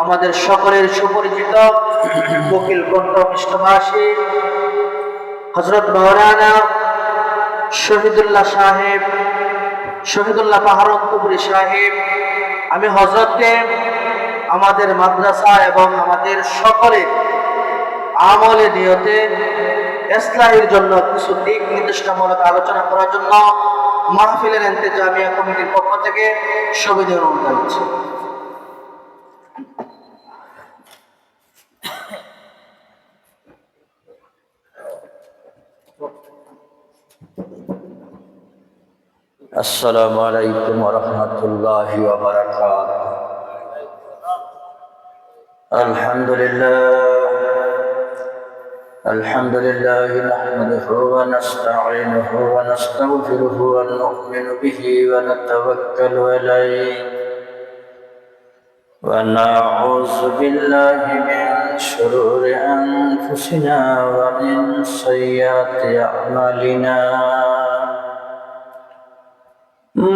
আমাদের সকলের সুপরিচিত কোকিল কণ্ঠ পৃষ্ঠভাষী হযরত মাওলানা শহীদুল্লাহ সাহেব, শহীদুল্লাহ পাহাড়পুরি সাহেব, আমি হযরতকে আমাদের মাদ্রাসা এবং আমাদের সকলের আমলে নিয়তে ইসলাহের জন্য কিছু দিক নির্দেশনামূলক আলোচনা করার জন্য মাহফিলের ইন্তেজামিয়া কমিটির পক্ষ থেকে সবিনয় অনুরোধ জানাচ্ছি। السلام عليكم ورحمة الله وبركاته. الحمد لله نحمده ونستعينه ونستغفره ونؤمن به ونتوكل عليه ونعوذ بالله من شرور أنفسنا ومن سيئات أعمالنا.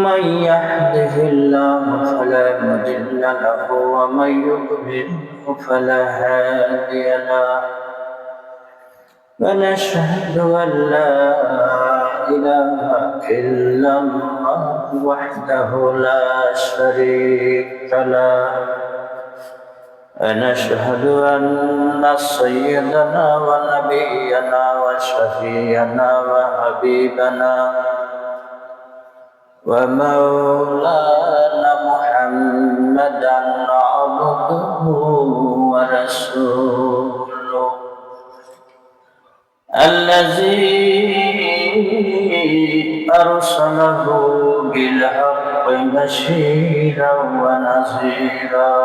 من يهده الله فلا مضل له ومن يضلله فلا هادي له. ونشهد أن لا إله إلا الله وحده لا شريك له. ونشهد أن سيدنا ونبينا وشفيعنا وحبيبنا ومولانا محمدا عبده ورسوله الذي أرسله بالحق بشيرا ونذيرا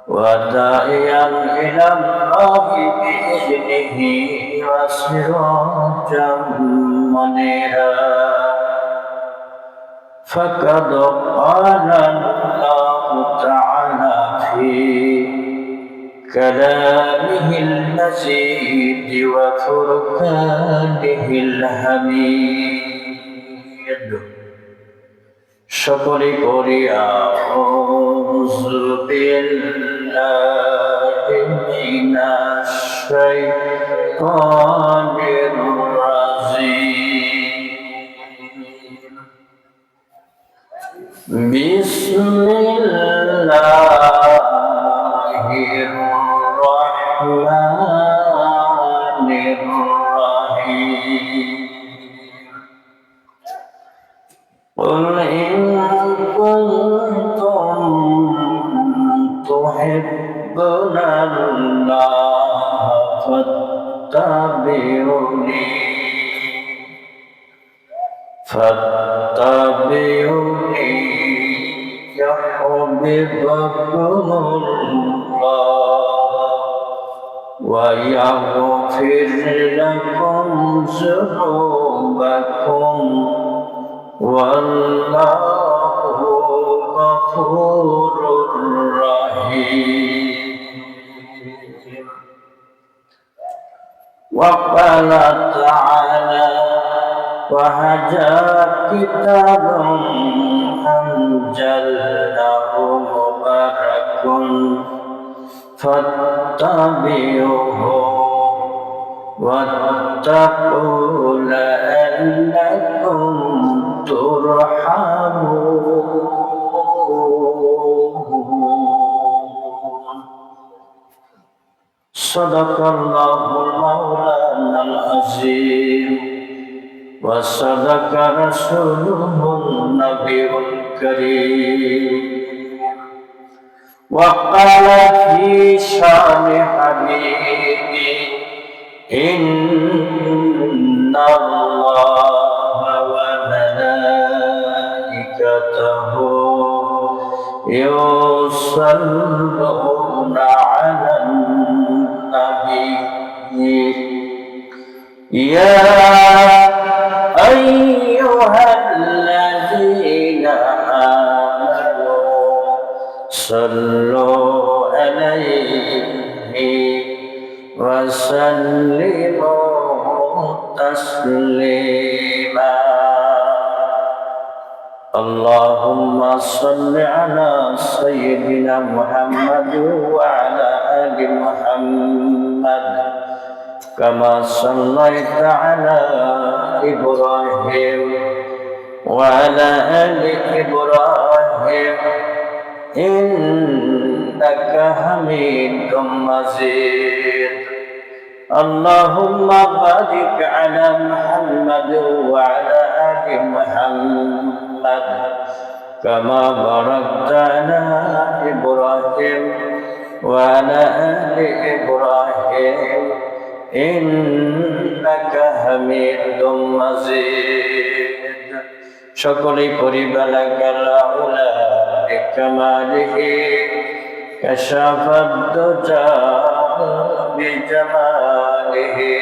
وداعيا إلى الله بإذنه وسراجا منيرا. فقد قال الله تعالى في كلامه المجيد وفرقانه الحميد. সকলে পড়ি আউযু বিল্লাহি মিনাশ শাইতানির রাজীম. বিসমিল্লাহির রহমানির রহিম. قل إن كنتم تحبون الله فاتبعوني يحببكم الله ويغفر لكم ذنوبكم والله غفور رحيم. وقال تعالى وهذا كتاب أنزلناه مبارك فاتبعوه واتقوا لعلكم ترحمون. صدق الله مولانا العظيم وصدق رسوله النبي الكريم. وقال في شان حبيبي إن الله وملائكته يصلون على النبي يا أيها الذين آمنوا صلوا عليه وسلموا تسليما. اللهم صل على سيدنا محمد وعلى آل محمد كما صليت على إبراهيم وعلى آل إبراهيم إنك حميد مجيد اللهم بارك على محمد وعلى آل محمد كما باركت على إبراهيم وعلى آل إبراهيم إنك حميد مجيد সকলেই পড়ি বালাগাল আউলা বিকামালিহি কাশাফাদ দুজা বিজামালিহি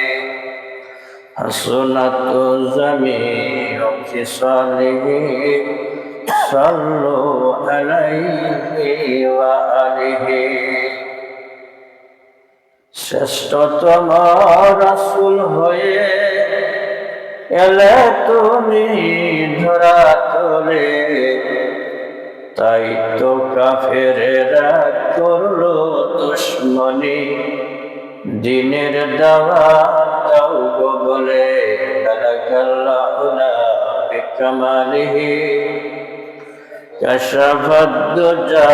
হাসনাতু জামিউ খিসালিহি সাল্লু আলাইহি ওয়া আলিহি শ্রেষ্ঠতম রাসূল হয়ে এলে তুমি ধরা তোলে তাই তো কাফেরেরা করলো দুশ্মনী দিনের দাওয়াত দাও গো বলে বালাগাল্লাহু বিকামালিহি কাশাফাদ দুজা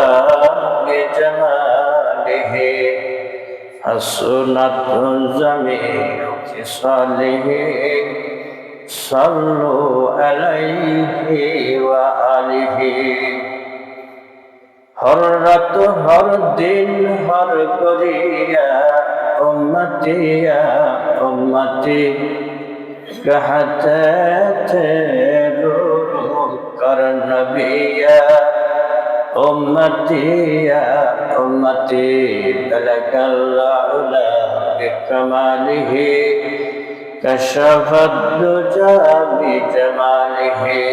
বিজামালিহি হাসনাতু জামিউ খিসালিহি সাল্লু আলাইহি ওয়া আলিহি হর রাত হর দিন হর করিয়া উম্মতি ইয়া উম্মতি कहते थे रूह कर नबिया उम्मती या उम्मती बलगल्लाहु बिकमालिही कशफत दुजा बिजमालिही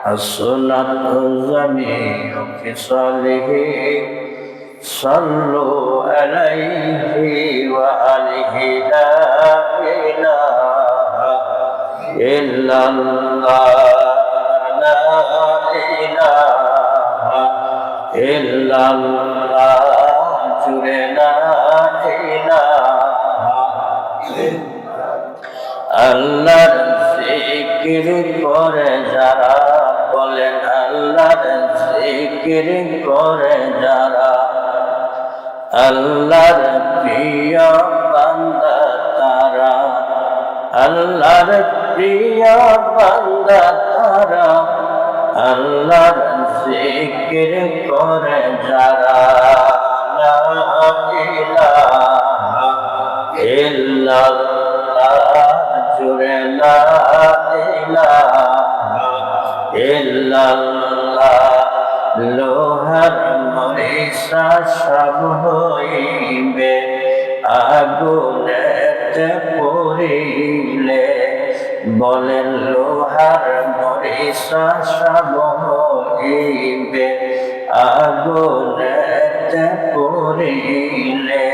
हसनत जमीउ खिसालिही सल्लु अलैहि व आलिहि ला इलाहा इल्लल्लाह ला इलाहा इल्लल्लाह जुरे ला इलाहा আল্লাহর জিকির করে যারা বলেন আল্লাহর জিকির করে যারা আল্লাহর প্রিয় বান্দা তারা আল্লাহর প্রিয় বান্দা তারা আল্লাহর জিকির করে যারা লা ইলাহা ইল্লাল্লাহ জুরে লা ইলাহা ইল্লাল্লাহ লোহার মরিচা সব হইবে আগুনেতে পড়িলে বলেন লোহার মরিচা সব হইবে আগুনেতে পড়িলে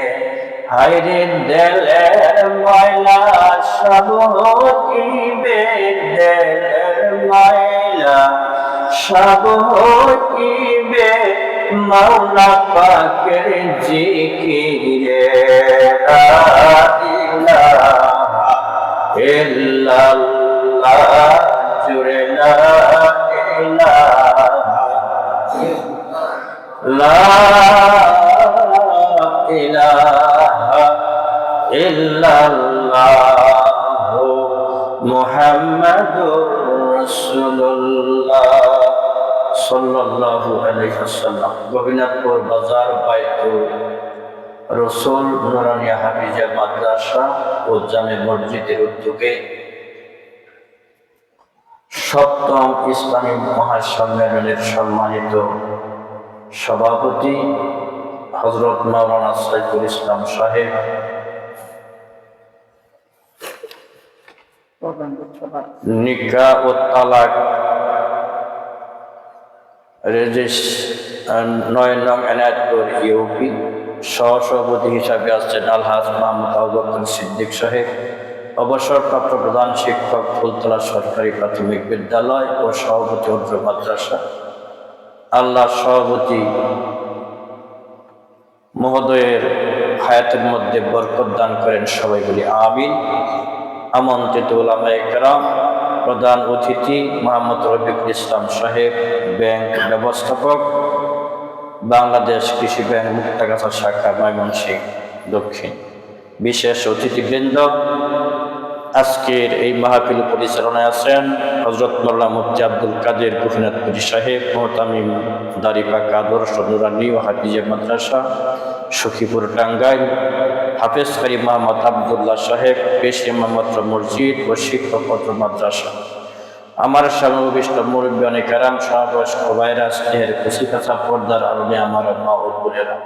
হায়রে দেলের ময়লা সব হইবে দেলের ময়লা সব হইবে মাওলা পাকের জিকিরে লা ইলাহা ইল্লাল্লাহ জুরে লা ইলাহা লা ইলাহা ইল্লাল্লাহ মুহাম্মাদুর রাসূলুল্লাহ সাল্লাল্লাহু আলাইহি ওয়াসাল্লাম। গোবিনাথপুর বাজার বাইতুল রসুল নুরানিয়া হাফিজা মাদ্রাসা ও জামে মসজিদের উদ্যোগে সপ্তম ইসলামী মহাসম্মেলনের সম্মানিত সভাপতি হযরত মাওলানা সাইফুল ইসলাম সাহেব, নিকাহ ও তালাক রেজিস্ট্রেশন 9 নং এনায়েতপুর ইউপি সহসভাপতি হিসাবে আছেন আলহাজ মোহাম্মদ আবু বকর সিদ্দিক সাহেব, অবসরপ্রাপ্ত প্রধান শিক্ষক ফুলতলা সরকারি প্রাথমিক বিদ্যালয় ও সভাপতি উর্দু মাদ্রাসা, আল্লাহ সভাপতি মহোদয়ের হায়াতের মধ্যে বরকত দান করেন, সবাই বলি আমিন। আমন্ত্রিত উলামায়ে কেরাম, প্রধান অতিথি মোহাম্মদ রফিকুল ইসলাম সাহেব, ব্যাংক ব্যবস্থাপক, বাংলাদেশ কৃষি ব্যাংক মুক্তাগাছা শাখা ময়মনসিংহ দক্ষিণ, বিশেষ অতিথিবৃন্দ, আজকের এই মাহফিল পরিচালনায় আছেন হযরত মাওলানা মুফতি আব্দুল কাদের গোপীনাথপুরী সাহেব, মুহতামিম দাড়িপাকা আদর্শ নুরানী ও হাফিজিয়া মাদ্রাসা সখীপুর টাঙ্গাইল, হাফেজ কারি মোহাম্মদ আব্দুল্লাহ সাহেব, পেশ ইমামত মসজিদ ও শিক্ষক মাদ্রাসা, আমার সর্ববিষ্ট মুরব্বিয়ানে কেরাম, সমাবয়স্ক ভাইরা, স্নেহের কুশিকাছা পর্দার আলোনে আমার মা ও বোনেরা,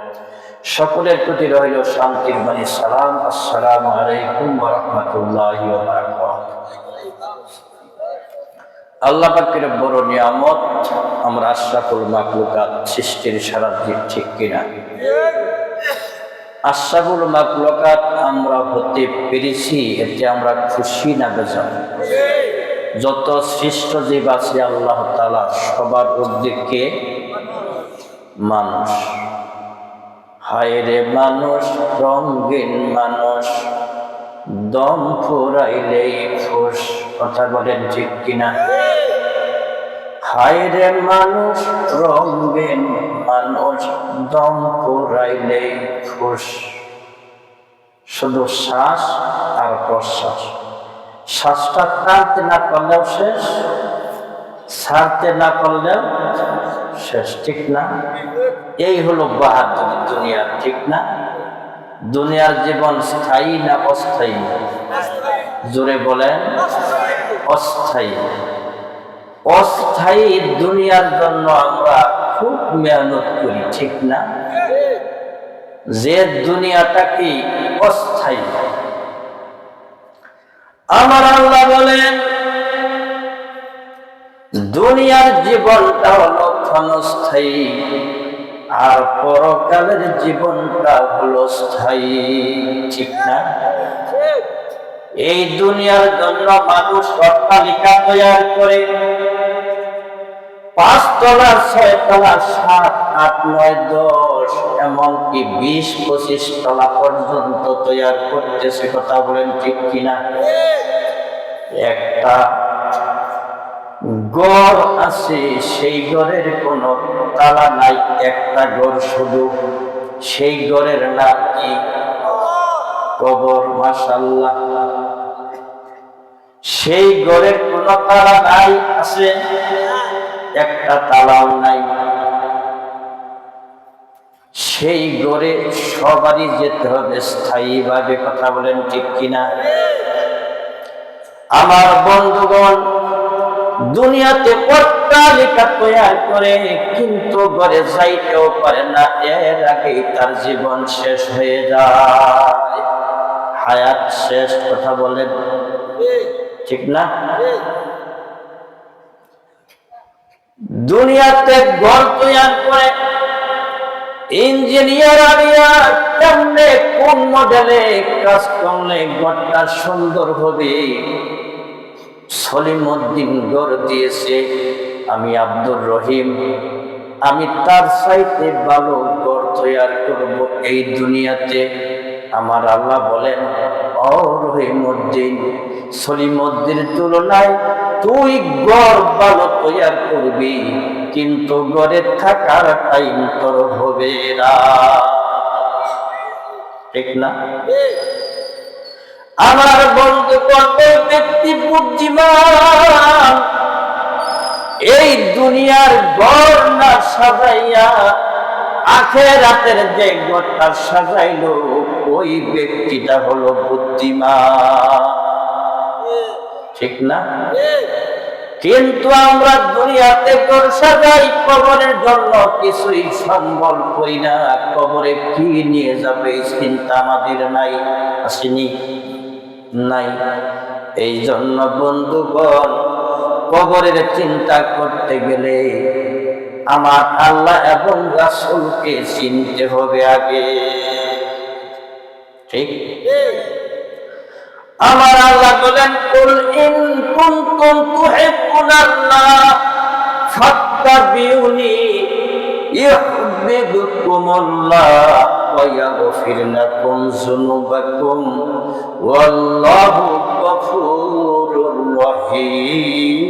সকলের প্রতি রইল শান্তির বাণী সালাম। আসসালামু আলাইকুম ওয়া রাহমাতুল্লাহি ওয়া বারাকাতুহু। আল্লাহ পাকের বড় নিয়ামত আমরা আশরাফুল মাখলুকাত সৃষ্টির সারা দিক, ঠিক কিনা? আশরাফুল মাখলুকাত আমরা হতে পেরেছি, এতে আমরা খুশি না বেজার? যত সৃষ্ট জীব আছে আল্লাহ তাআলা সবার উদ্দেশ্যে মানুষ। হায় রে মানুষ, রঙিন মানুষ, দম ফুরাইলেই ফুস, কথা বলেন ঠিক কিনা? হায় রে মানুষ, রঙিন মানুষ, দম ফুরাইলেই ফুস। শুধু শ্বাস আর প্রশ্বাস, শ্বাসটা টানতে না পারলেও শেষ, ছাড়তে না পারলেও শেষ, ঠিক না? এই হলো বাহাদুরি দুনিয়ার, ঠিক না? দুনিয়ার জীবন স্থায়ী না অস্থায়ী? জোরে বলেন অস্থায়ী। অস্থায়ী দুনিয়ার জন্য আমরা খুব মেহনত করি, ঠিক না? যে দুনিয়াটা কি অস্থায়ী। আমার আল্লাহ বলেন দুনিয়ার জীবনটা হলো ক্ষণস্থায়ী, আর পরকালের জীবনটা হলো স্থায়ী, ঠিক না? এই দুনিয়ার জন্য মানুষ অট্টালিকা তৈরি করে 5 তলা, 6 তলা, 7, 8, 9, 10, এমনকি 20-25 তলা পর্যন্ত তৈরি করতেছে, কথা বলেন ঠিক কিনা? একটা ঘর আছে, সেই ঘরের কোনো তালা নাই, একটা ঘর শুধু, সেই ঘরের নাম কি? কবর। মাশাআল্লাহ, সেই ঘরের কোনো তালা নাই, আছে একটা তালাও নাই। সেই ঘরে সবারই যেতে হবে স্থায়ীভাবে, কথা বলেন ঠিক কিনা? আমার বন্ধুগণ, দুনিয়াতে অট্টালিকা তৈরি করে কিন্তু ঘরে যাইতেও পারে না, এর আগেই তার জীবন শেষ হয়ে যায়, হায়াত শেষ, কথা বলেন ঠিক না? দুনিয়াতে ঘর তৈরি করে ইঞ্জিনিয়ার আনিয়া কেমনে কোন মডেলে কাজ করলে ঘরটা সুন্দর হবে, সলিমউদ্দিন গড় দিয়েছে, আমি আব্দুর রহিম, আমি তার চাইতে ভালো ঘর তৈরি করব এই দুনিয়াতে। আমার আল্লাহ বলেন, ও রহিমউদ্দিন, সলিমউদ্দিনের তুলনায় তুই ঘর ভালো তৈরি করবি, কিন্তু ঘরে থাকার টাইম তোর হবে না, ঠিক না? আমার বন্ধু, কত ব্যক্তি বুদ্ধিমান এই দুনিয়ার ঘর না সাজাইয়া আখিরাতের যে ঘরটা সাজাইলো, ওই ব্যক্তিটা হলো বুদ্ধিমান, ঠিক না? কিন্তু আমরা দুনিয়াতে ঘর সাজাই, কবরের জন্য কিছুই সম্বল করি না। কবরে কি নিয়ে যাবে এই চিন্তা আমাদের নাই, আসেনি? নাই। এই জন্য বন্ধুগণ, কবরের চিন্তা করতে গেলে আমার আল্লাহ এবং রাসূলকে চিনতে হবে আগে, ঠিক? আমার আল্লাহ বলেন, কুল ইন কুনতুম তুহিব্বুনাল্লাহ ফাত্তাবিউনি ইউহিব্বুকুমুল্লাহ ওয়া ইয়াগফির লাকুম যুনুবাকুম ওয়াল্লাহু গফুরুর রহিম।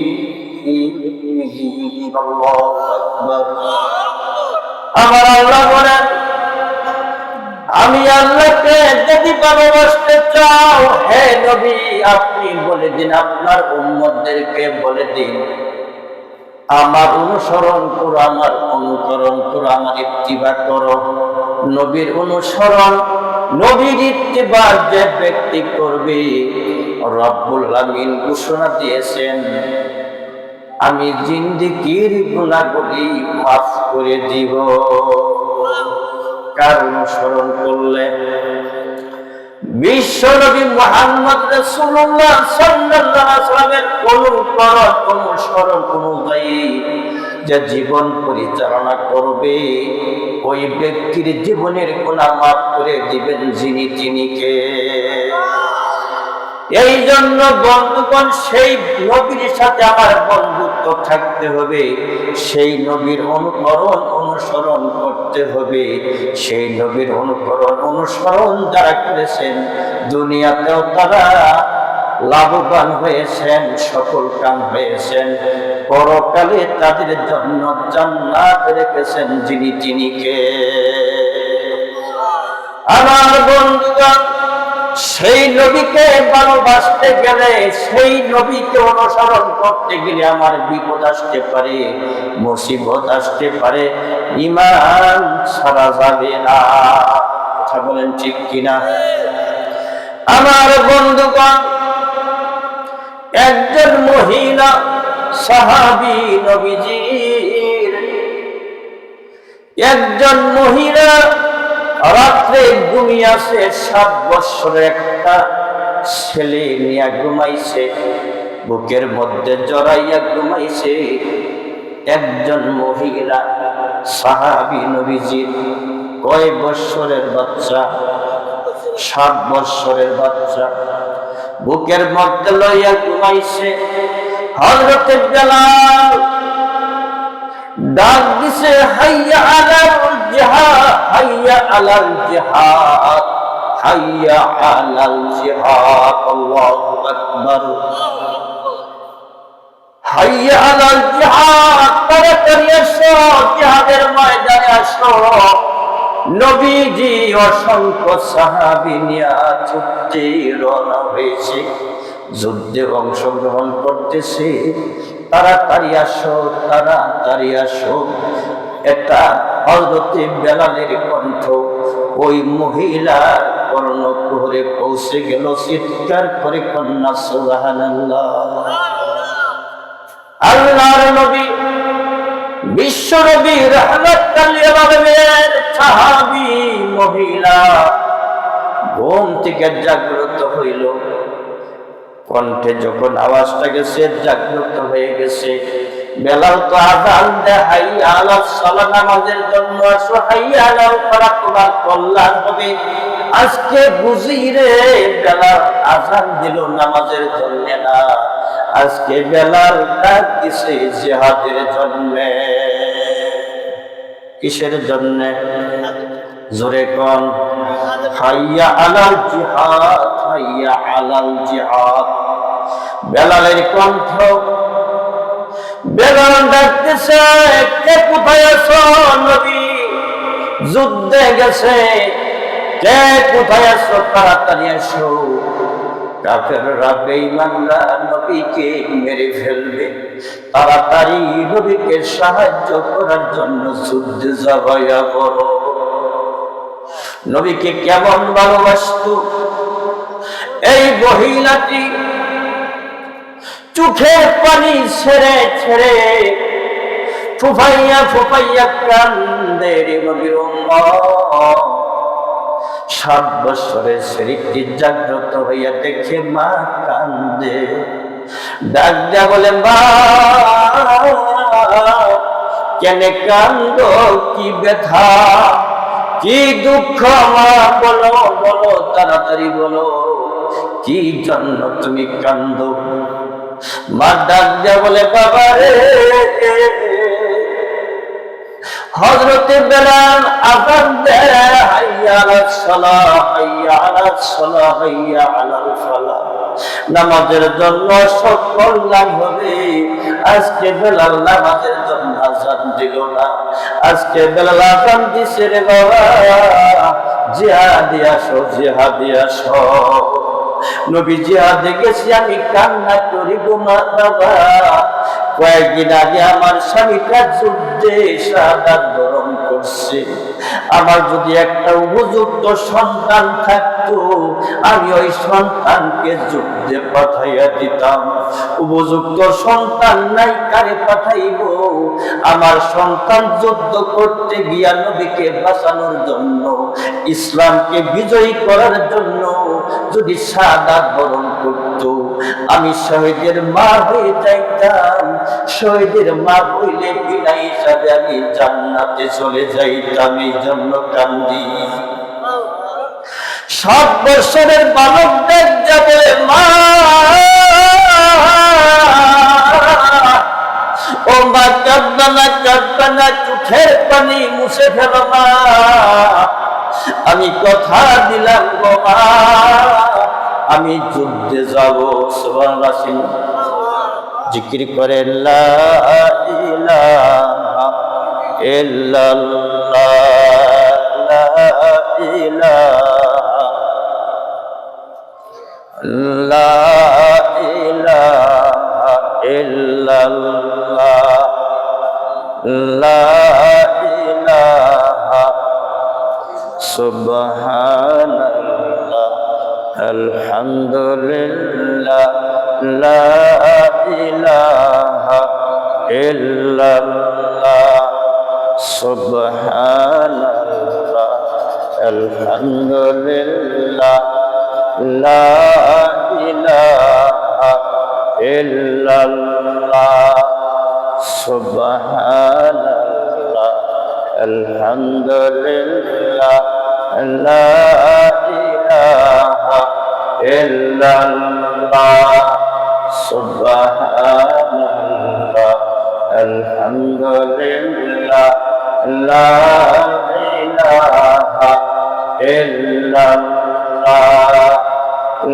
আল্লাহু আকবার। আমার আল্লাহ বলেন, আমি আল্লাহকে যদি ভালোবাসতে চাও, হে নবী আপনি বলে দিন, আপনার উম্মতদেরকে বলে দিন, আমার অনুসরণ করো, আমার অনুকরণ করো, আমার ইত্তিবা করো। নবীর অনুসরণ, নবীর ইত্তিবা যে ব্যক্তি করবে, রব্বুল আমিন ঘোষণা দিয়েছেন, আমি জিন্দেগীর গুনাহগুলি মাফ করে দিব। কার অনুসরণ করলে? বিশ্ব নবী মুহাম্মদ রাসূলুল্লাহ সাল্লাল্লাহু আলাইহি ওয়াসাল্লামের অনুসরণ অনুযায়ী যে জীবন পরিচালনা করবে, ওই ব্যক্তির জীবনের গুনাহ মাফ করে দিবেন যিনি তিনি কে। এই জন্য বন্ধুগণ, সেই নবীর সাথে আমার বন্ধুত্ব থাকতে হবে, সেই নবীর অনুসরণ করতে হবে। সেই নবীর অনুসরণ যারা করেছেন, দুনিয়াতেও তারা লাভবান হয়েছেন, সফল কাম হয়েছেন, পরকালে তাদের জন্য জান্নাত রেখেছেন যিনি তিনি কে। আমার বন্ধুগণ, সেই নবীকে ভালোবাসতে গেলে, সেই নবীকে অনুসরণ করতে গেলে আমার বিপদ আসতে পারে, মুসিবত আসতে পারে, ঈমান ছাড়া যাবে না। কথা বলেন ঠিক কিনা? আমার বন্ধুগণ, একজন মহিলা সাহাবী নবীজির, একজন মহিলা রাত্রে ঘুমিয়েছে, 7 বছরের একটা ছেলে নিয়ে ঘুমাইছে, বুকের মধ্যে জড়াইয়া ঘুমাইছে। একজন মহিলা সাহাবী নবীজির কয় বছরের বাচ্চা? 7 বছরের বাচ্চা বুকের মধ্যে লইয়া ঘুমাইছে। হযরতে বেলাল ডাক দিছে, হাইয়া আলাল জিহাদ, হাইয়া আলাল জিহাদ, হাইয়া আলাল জিহাদ। আল্লাহু আকবার। হাইয়া আলাল জিহাদ, তাড়াতাড়ি এসো, জিহাদের ময়দানে আসো। নবীজি অসংখ্য সাহাবী নিয়ে যুদ্ধে রওনা হয়েছে, যুদ্ধে অংশগ্রহণ করতেছে। তাড়াতাড়ি আসো, তাড়াতাড়ি আসো। এটা হযরতে বেলালের কণ্ঠ ওই মহিলার কর্ণকুহরে পৌঁছে গেল। চিৎকার করে কন্যা সুবহানাল্লাহ। আল্লাহর নবী, বিশ্ব নবী রাহমাতুল লিল আলামিন সাহাবী মহিলা ঘুম থেকে জাগ্রত হইল। কণ্ঠে যখন আওয়াজটা গেছে, জাগ্রত হয়ে গেছে। বেলাল তো আযান দেয়, হাইয়া আলাস সালাত, নামাজের জন্য আসো, হাইয়া আলাল ফালাহ, তোমার কল্যাণ হবে। আজকে বুঝি রে, বেলাল আযান দিল নামাজের জন্য না, আজকে বেলাল ডাক দিছে জিহাদের জন্য। কিসের জন্য? জোরে কোন, হাইয়া আলাল জিহাদ, হাইয়া আলাল জিহাদ। বেলালের কণ্ঠ, বেলাল ডাকতেছে, কে কোথায় আছো? নবী যুদ্ধে গেছে, কে কোথায় আছো? তাড়াতাড়ি এসো। কাফেররা, বেঈমানরা নবীকে মেরে ফেলবে, তাড়াতাড়ি নবীকে সাহায্য করার জন্য যুদ্ধে ঝাঁপাইয়া পড়ো। নবীকে কেমন ভালোবাসতো এই মহিলাটি! চোখের পানি ছেড়ে ছেড়ে ফুফাইয়া ফুফাইয়া কান্দে রে নবীর উম্মত। 7 বছরের ছেলেটি জাগ্রত হইয়া দেখে মা কান্দে, ডাক দিয়া বলে, মা কেন কান্দ? কি ব্যথা, কি দুঃখ মা? বলো বলো, তাড়াতাড়ি বলো। কি জন্য তুমি কান্দো? মা ডাক দিয়া বলে, বাবা রে, হযরতে বেলাল আযান দেয়, হাইয়া আলাস সালাহ, হাইয়া আলাস সালাহ, হাইয়া আলাল ফালাহ। নামাজের জন্য সব কল্যাণ হবে। আজকে বেলাল নামাজের জন্য আযান দিল না, আজকে বেলাল আযান দিছে রে বাবা, জিহাদে আসো, জিহাদে আসো। নবী জিহাদে গেছি, আমি কান্না করি গো মা বাবা। কয়েকদিন আগে আমার স্বামীটা যুদ্ধে শাহাদাত বরণ করছে। আমার যদি একটা উপযুক্ত সন্তান থাকতো, আমি ওই সন্তানকে যুদ্ধে পাঠাইয়া দিতাম। উপযুক্ত সন্তান নাই, কারে পাঠাইব? আমার সন্তান যুদ্ধ করতে গিয়া নবীকে বাঁচানোর জন্য, ইসলামকে বিজয়ী করার জন্য যদি শাহাদাত বরণ করত, আমি শহীদের মা হয়ে যাইতাম। শহীদের মা হইলে বিনা হিসাবে আমি জান্নাতে চলে যাইতাম। এই জন্য কান্দি। 7 বছরের বালক দেখ যাবে, মা ও মা, কাঁদবা না, কাঁদবা না, চোখের পানি মুছে ফেলো মা। আমি কথা দিলাম গো মা, আমি যুদ্ধে যাব। সুবহানাল্লাহ। জিকির করে লা ইলাহা ইল্লাল্লাহ, লা ইলাহা, লা ইলাহা ইল্লাল্লাহ, লা ইলাহা, সুবহানাল্লাহ, আলহামদুলিল্লাহ, লা ইলাহা ইল্লাল্লাহ, সুবহানাল্লাহ, আলহামদুলিল্লাহ, লা ইলাহা ইল্লাল্লাহ, সুবহানাল্লাহ, আলহামদুলিল্লাহ, লা ইলাহা ইল্লাল্লাহ, সুবহানাল্লাহ, আলহামদুলিল্লাহ, লা ইলাহা ইল্লাল্লাহ,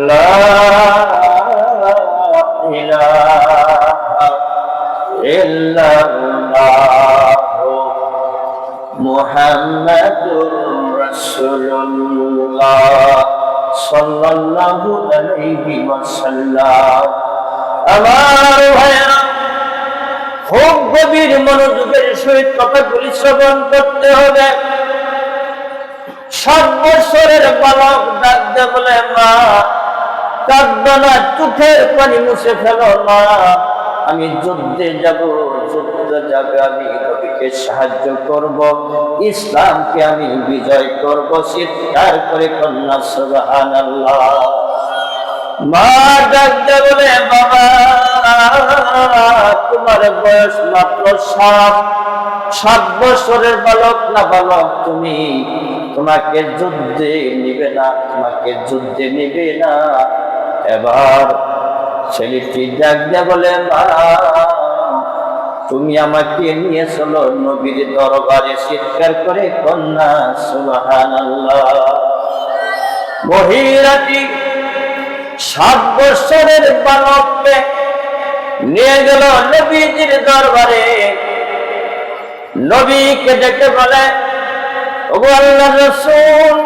লা ইলাহা ইল্লাল্লাহ, মুহাম্মাদুর রাসূলুল্লাহ সাল্লাল্লাহু আলাইহি ওয়াসাল্লাম। আমার ভাইরা, খুব গভীর মনোযোগের সহিত কথাগুলি শ্রবণ করতে হবে। 7 বছরের বালক ডাক দিয়ে বলে, মা কাঁদবা না, চোখের পানি মুছে ফেলো মা। আমি যুদ্ধে যাব, যুদ্ধে যাবে, আমি নবীকে সাহায্য করব, ইসলামকে আমি বিজয় করব। চিৎকার করে কন্যা সুবহানাল্লাহ। মা ডাক দিয়ে বলে, বাবা তোমার বয়স মাত্র 7 বছরের বালক না বালক তুমি, তোমাকে যুদ্ধে নিবে না, তোমাকে যুদ্ধে নিবে না। এবার ছেলেটি ডাক দিয়ে বলে, মা তুমি আমাকে নিয়ে চলো নবীর দরবারে। চিৎকার করে কন্যা সুবহানাল্লাহ। মহিলাটি 7 বছরের বালককে নিয়ে গেল নবীজির দরবারে। নবীকে ডেকে বলে, ওগো আল্লাহর রাসূল,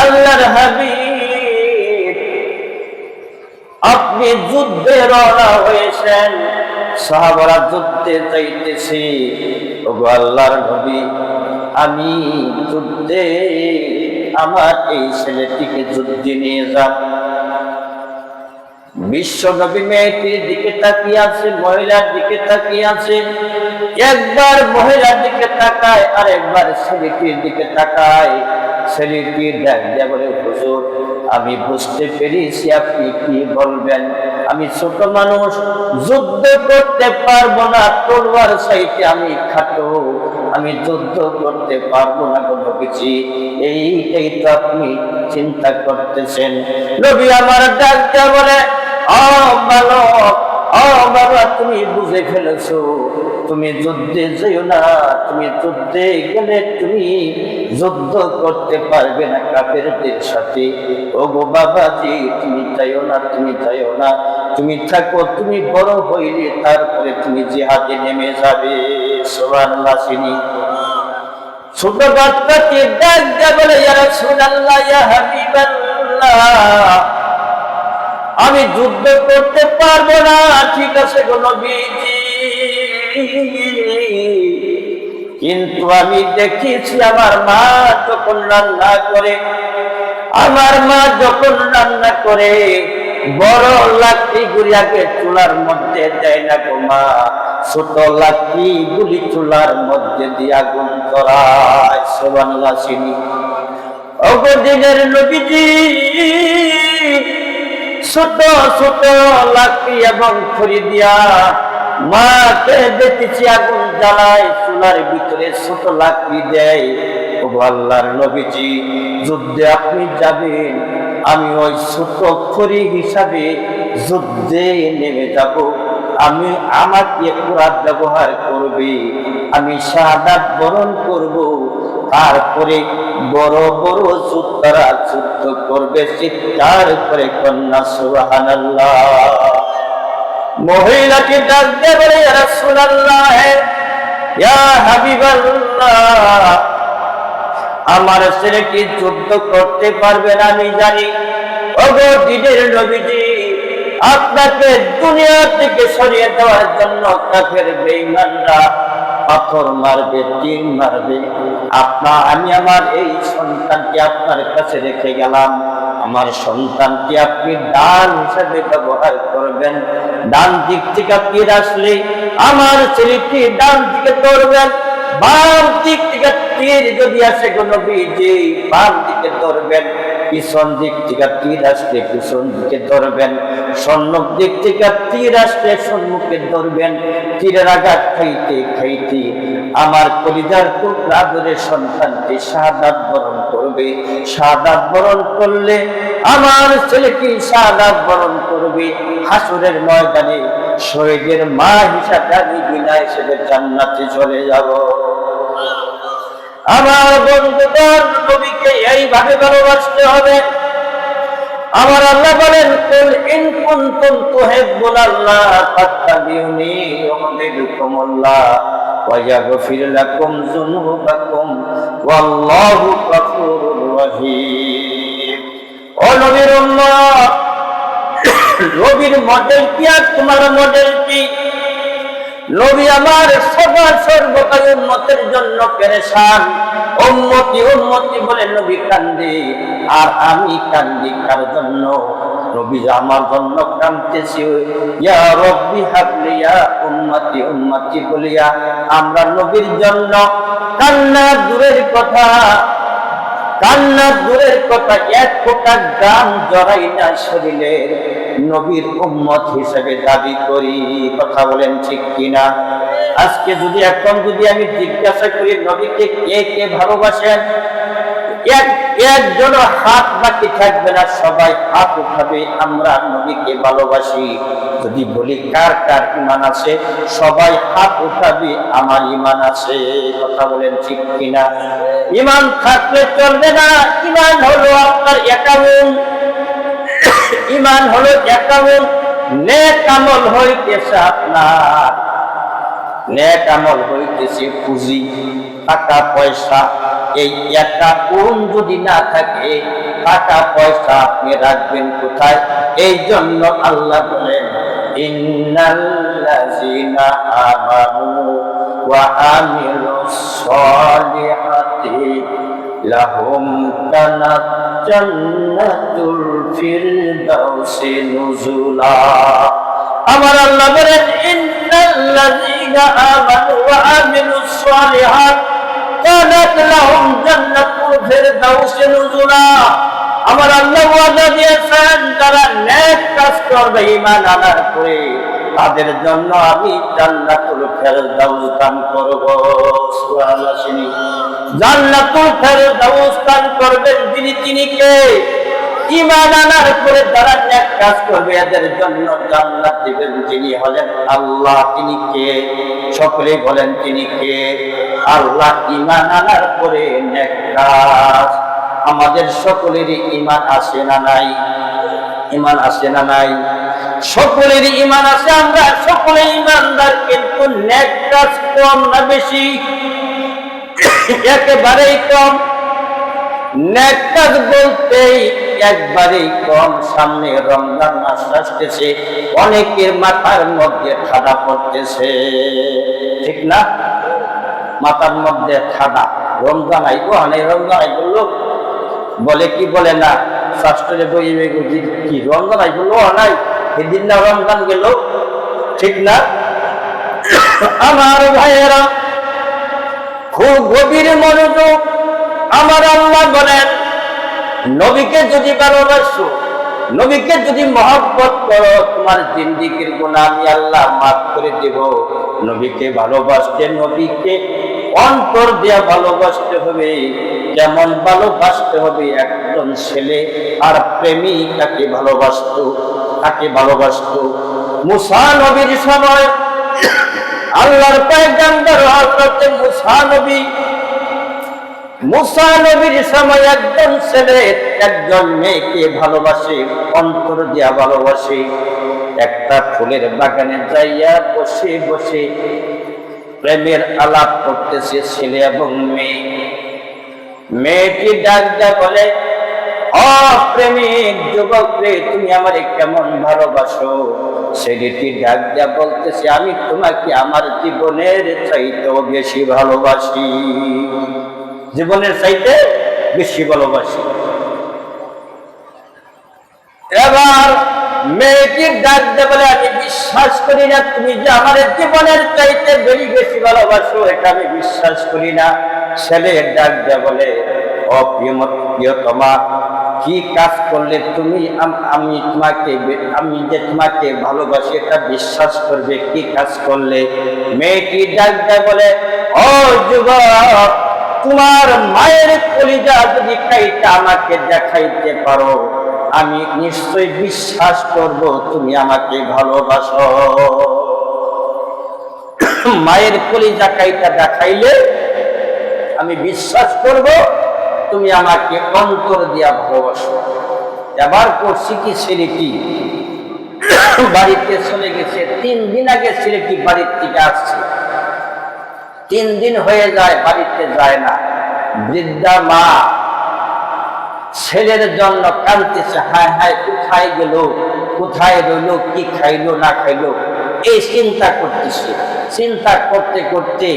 আল্লাহর হাবিব, আপনি যুদ্ধে রওনা হয়েছেন, সাহাবারা যুদ্ধে যাইতেছে। ওগো আল্লাহর নবী, আমি যুদ্ধে আমার এই ছেলেটিকে যুদ্ধে নিয়ে যান। বিশ্ব নবী মেয়েটির দিকে তাকিয়ে আছে, মহিলার দিকে তাকিয়ে আছে। একবার মহিলার দিকে তাকায়, আর একবার ছেলেটির দিকে তাকায়। ছেলেটি ডাক দিয়া বলে, হুজুর আমি বুঝতে পেরেছি আপনি কি বলবেন। আমি ছোট মানুষ, যুদ্ধ করতে পারবো না, তলোয়ার চাইতে আমি খাটো। আমি যুদ্ধ করতে পারবো না গো নবীজি। এইটাই তো আপনি চিন্তা করতেছেন। নবী আমার ডাক দিয়া বলে, ও বালক, ও বাবা, তুমি বুঝে ফেলেছো, তুমি যুদ্ধে যেও না। তুমি যুদ্ধে গেলে তুমি যুদ্ধ করতে পারবে না কাফেরদের সাথে। ও গো বাবাজি, তুমি যাইও না, তুমি যাইও না, তুমি থাকো, তুমি বড় হইলে তারপরে তুমি জিহাদে নেমে যাবে। সুবহানাল্লাহ। চিনি ছোট বাচ্চাকে ডাক দিয়া বলে, ইয়া রাসূলুল্লাহ, ইয়া হাবিবাল্লাহ, আমি যুদ্ধ করতে পারবো না। ঠিক আছে গো নবীজি, কিন্তু আমি দেখেছি আমার মা যখন রান্না করে, আমার মা যখন রান্না করে বড় লাকড়ি গুলি আগে চুলার মধ্যে দেয় না গো মা, ছোট লাকড়ি গুলি চুলার মধ্যে দিয়ে আগুন ধরায়। সুবহানাল্লাহ। চিনি ওগো দিনের নবীজি, ছোট ছোট লাকড়ি এবং খড়ি দিয়া মাকে দেখেছি আগুন জ্বালায়, চুলার ভিতরে ছোট লাকড়ি দেয়। ওগো আল্লাহর নবীজি, যুদ্ধে আপনি যাবেন, আমি ওই ছোট খড়ি হিসাবে যুদ্ধে নেমে যাব। আমি আমাকে কুরআন ব্যবহার করবে, আমি শাহাদাত বরণ করব, তারপরে বড় বড় যোদ্ধারা যুদ্ধ করবে। চিৎকার করে কন্যা সুবহানাল্লাহ। মহিলাটি ডাক দিয়ে বলে, ইয়া রাসূলুল্লাহ, ইয়া হাবিবাল্লাহ, আমার ছেলে কি যুদ্ধ করতে পারবে না আমি জানি। ওগো দিনের নবীজি, আপনাকে দুনিয়া থেকে সরিয়ে দেওয়ার জন্য কাফের বেঈমানরা পাথর মারবে, তীর মারবে। আমি আমার এই সন্তানকে আপনার কাছে রেখে গেলাম, আমার সন্তানকে আপনি ডান হিসাবে ব্যবহার করবেন। ডান দিক থেকে তীর আসলে আমার ছেলেটি ডান দিকে ধরবেন, বাম দিক থেকে তীর যদি আসে গো নবীজি বাম দিকে ধরবেন, পিছন দিক থেকে তীর আসলে পিছন দিকে ধরবেন, সম্মুখ দিক থেকে তীর আসলে সম্মুখে ধরবেন। তীরের আঘাত খাইতে খাইতে আমার কলিজার টুকরা ধরে সন্তানটি শাহাদাত বরণ করবে। শাহাদাত বরণ করলে আমার ছেলেটি শাহাদাত বরণ করবে। হাসরের ময়দানে শহীদের মা হিসাবে আমি বিনা হিসেবে জান্নাতে চলে যাব। আমার বন্ধুগণ, নবীকে এইভাবে ভালোবাসতে হবে। আমার আল্লাহ বলেন, কুল ইন কুনতুম তুহিব্বুনাল্লাহ ফাত্তাবিউনি ইউহিব্বুকুমুল্লাহ ওয়া ইয়াগফির লাকুম যুনুবাকুম ওয়াল্লাহু গফুরুর রহিম। ও নবীর উম্মত, নবীর মডেল কি আর তোমার মডেল কি? নবী আমার সদা সর্বদা উম্মতের জন্য পেরেশান। উম্মতি উম্মতি বলে নবী কান্দে, আর আমি কান্দি কার জন্য? নবী আমার জন্য কাঁদতেছি। ইয়া রব্বি হাবলি ইয়া উম্মতি উম্মতি বলিয়া আমরা নবীর জন্য কান্না দূরের কথা, কান্না দূরের কথা, এক ফোঁটা গাম জড়াই না শরীরে, নবীর উম্মত হিসেবে দাবি করি। কথা বলেন ঠিক কিনা? আজকে যদি এখন যদি আমি জিজ্ঞাসা করি নবীকে কে কে ভালোবাসেন, একজন হাত বাকি থাকবে না, সবাই হাত উঠাবে আমরা নবীকে ভালোবাসি। যদি বলি কার কার ঈমান আছে, সবাই হাত উঠাবে আমার ঈমান আছে। কথা বলেন ঠিক কিনা? ঈমান থাকলে চলবে না। ঈমান হলো আপনার অ্যাকাউন্ট, ঈমান হলো অ্যাকাউন্ট। নেক আমল হইতেছে আপনার, নেক আমল হইতেছে পুঁজি, টাকা পয়সা। এই অ্যাকাউন্ট যদি না থাকে, টাকা পয়সা আপনি রাখবেন কোথায়? এই জন্য আল্লাহ বলেন, ইন্নাল্লাযীনা আমানু ওয়া আমিলুস সলিহাতি লাহুম জান্নাতুল ফিরদাউসি নুজুলা। আমার আল্লাহ বলেন, ইন্নাল্লাযীনা আমানু ওয়া আমিলুস সলিহাত কানাত লাহুম জান্নাতুল ফিরদাউসি নুজুলা। আমার আল্লাহ ওয়াদা দিয়েছেন, যারা নেক কাজ করবে ঈমান আনার পরে তাদের জন্য আমি জান্নাতুল ফেরদাউস দান করব। সুবহানাল্লাহ। জান্নাতুল ফেরদাউস দান করবেন যিনি, তিনি কে? ঈমান আনার পরে যারা নেক কাজ করবে এদের জন্য জান্নাত দিবেন যিনি হলেন আল্লাহ। তিনি কে? সকলেই বলেন তিনি কে? আল্লাহ। ঈমান আনার পরে নেক কাজ। আমাদের সকলেরই ঈমান আছে না নাই? ঈমান আছে না নাই? সকলেরই ঈমান আছে, আমরা সকলে ঈমানদার, কিন্তু নেক কাজ কম না বেশি? একেবারেই কম। নেক কাজ বলতেই একবারেই কম। সামনে রমজান মাস আসতেছে, অনেকের মাথার মধ্যে ঠাডা পড়তেছে, ঠিক না? মাথার মধ্যে ঠাডা, রমজান আইবো, অনেক রমজান আইবো, লোক বলে কি বলে না, শাস্ত্রে বইবে কি রমজান আইবো নাই, সেদিন না রমজান গেল, ঠিক না? আমার ভাইয়েরা খুব গভীর মনোযোগ। আমার আল্লাহ বলেন, নবীকে যদি ভালোবাসো, নবীকে যদি মহব্বত করো, তোমার জিন্দেগীর গুনাহ আমি আল্লাহ মাফ করে দেব। নবীকে ভালোবাসতে, নবীকে অন্তর দিয়ে ভালোবাসতে হবে। কেমন ভালোবাসতে হবে? একজন ছেলে আর প্রেমিক তাকে ভালোবাসতো, তাকে ভালোবাসতো। মুসা নবীর সময় আল্লাহর পয়গম্বর হযরত মুসা নবীর সময় একজন ছেলে একজন মেয়েকে ভালোবাসে, অন্তর দিয়া ভালোবাসে। একটা ফুলের বাগানে যাইয়া বসে বসে প্রেমের আলাপ করতেছে ছেলে এবং মেয়ে। মেয়েটি ডাক দিয়া বলে, ও প্রেমিক যুবক রে, তুমি আমারে কেমন ভালোবাসো? ছেলেটি ডাক দিয়া বলতেছে, আমি তোমাকে আমার জীবনের চাইতেও বেশি ভালোবাসি, জীবনের চাইতে বেশি ভালোবাসি। এবার মেয়েটির ডাক দিয়ে বলে, আমি বিশ্বাস করি না তুমি যে আমার জীবনের চাইতে বেশি ভালোবাসো, এটা আমি বিশ্বাস করি না। ছেলের ডাক দিয়ে বলে, ও প্রিয়তমা, কি কাজ করলে তুমি আমি যে তোমাকে ভালোবাসি এটা বিশ্বাস করবে? কি কাজ করলে? মেয়েটি ডাক দিয়ে বলে, ও যুবক, তোমার মায়ের কলিজা যদি খাইতে আমাকে দেখাইতে পারো, আমি নিশ্চয় বিশ্বাস করব তুমি আমাকে ভালোবাসো। মায়ের কলিজা খাইতে দেখাইলে আমি বিশ্বাস করব তুমি আমাকে অন্তর দিয়া ভালোবাসো। এবার করছি কি, ছেলেটি বাড়িতে চলে গেছে। 3 দিন আগে ছেলেটি বাড়ির থেকে আসছে, 3 দিন হয়ে যায় বাড়িতে যায় না। বৃদ্ধা মা ছেলের জন্য কাঁদতেছে, হায় হায় কোথায় গেল, কোথায় রইল, কি খাইলো না খাইলো, এই চিন্তা করতেছে। চিন্তা করতে করতে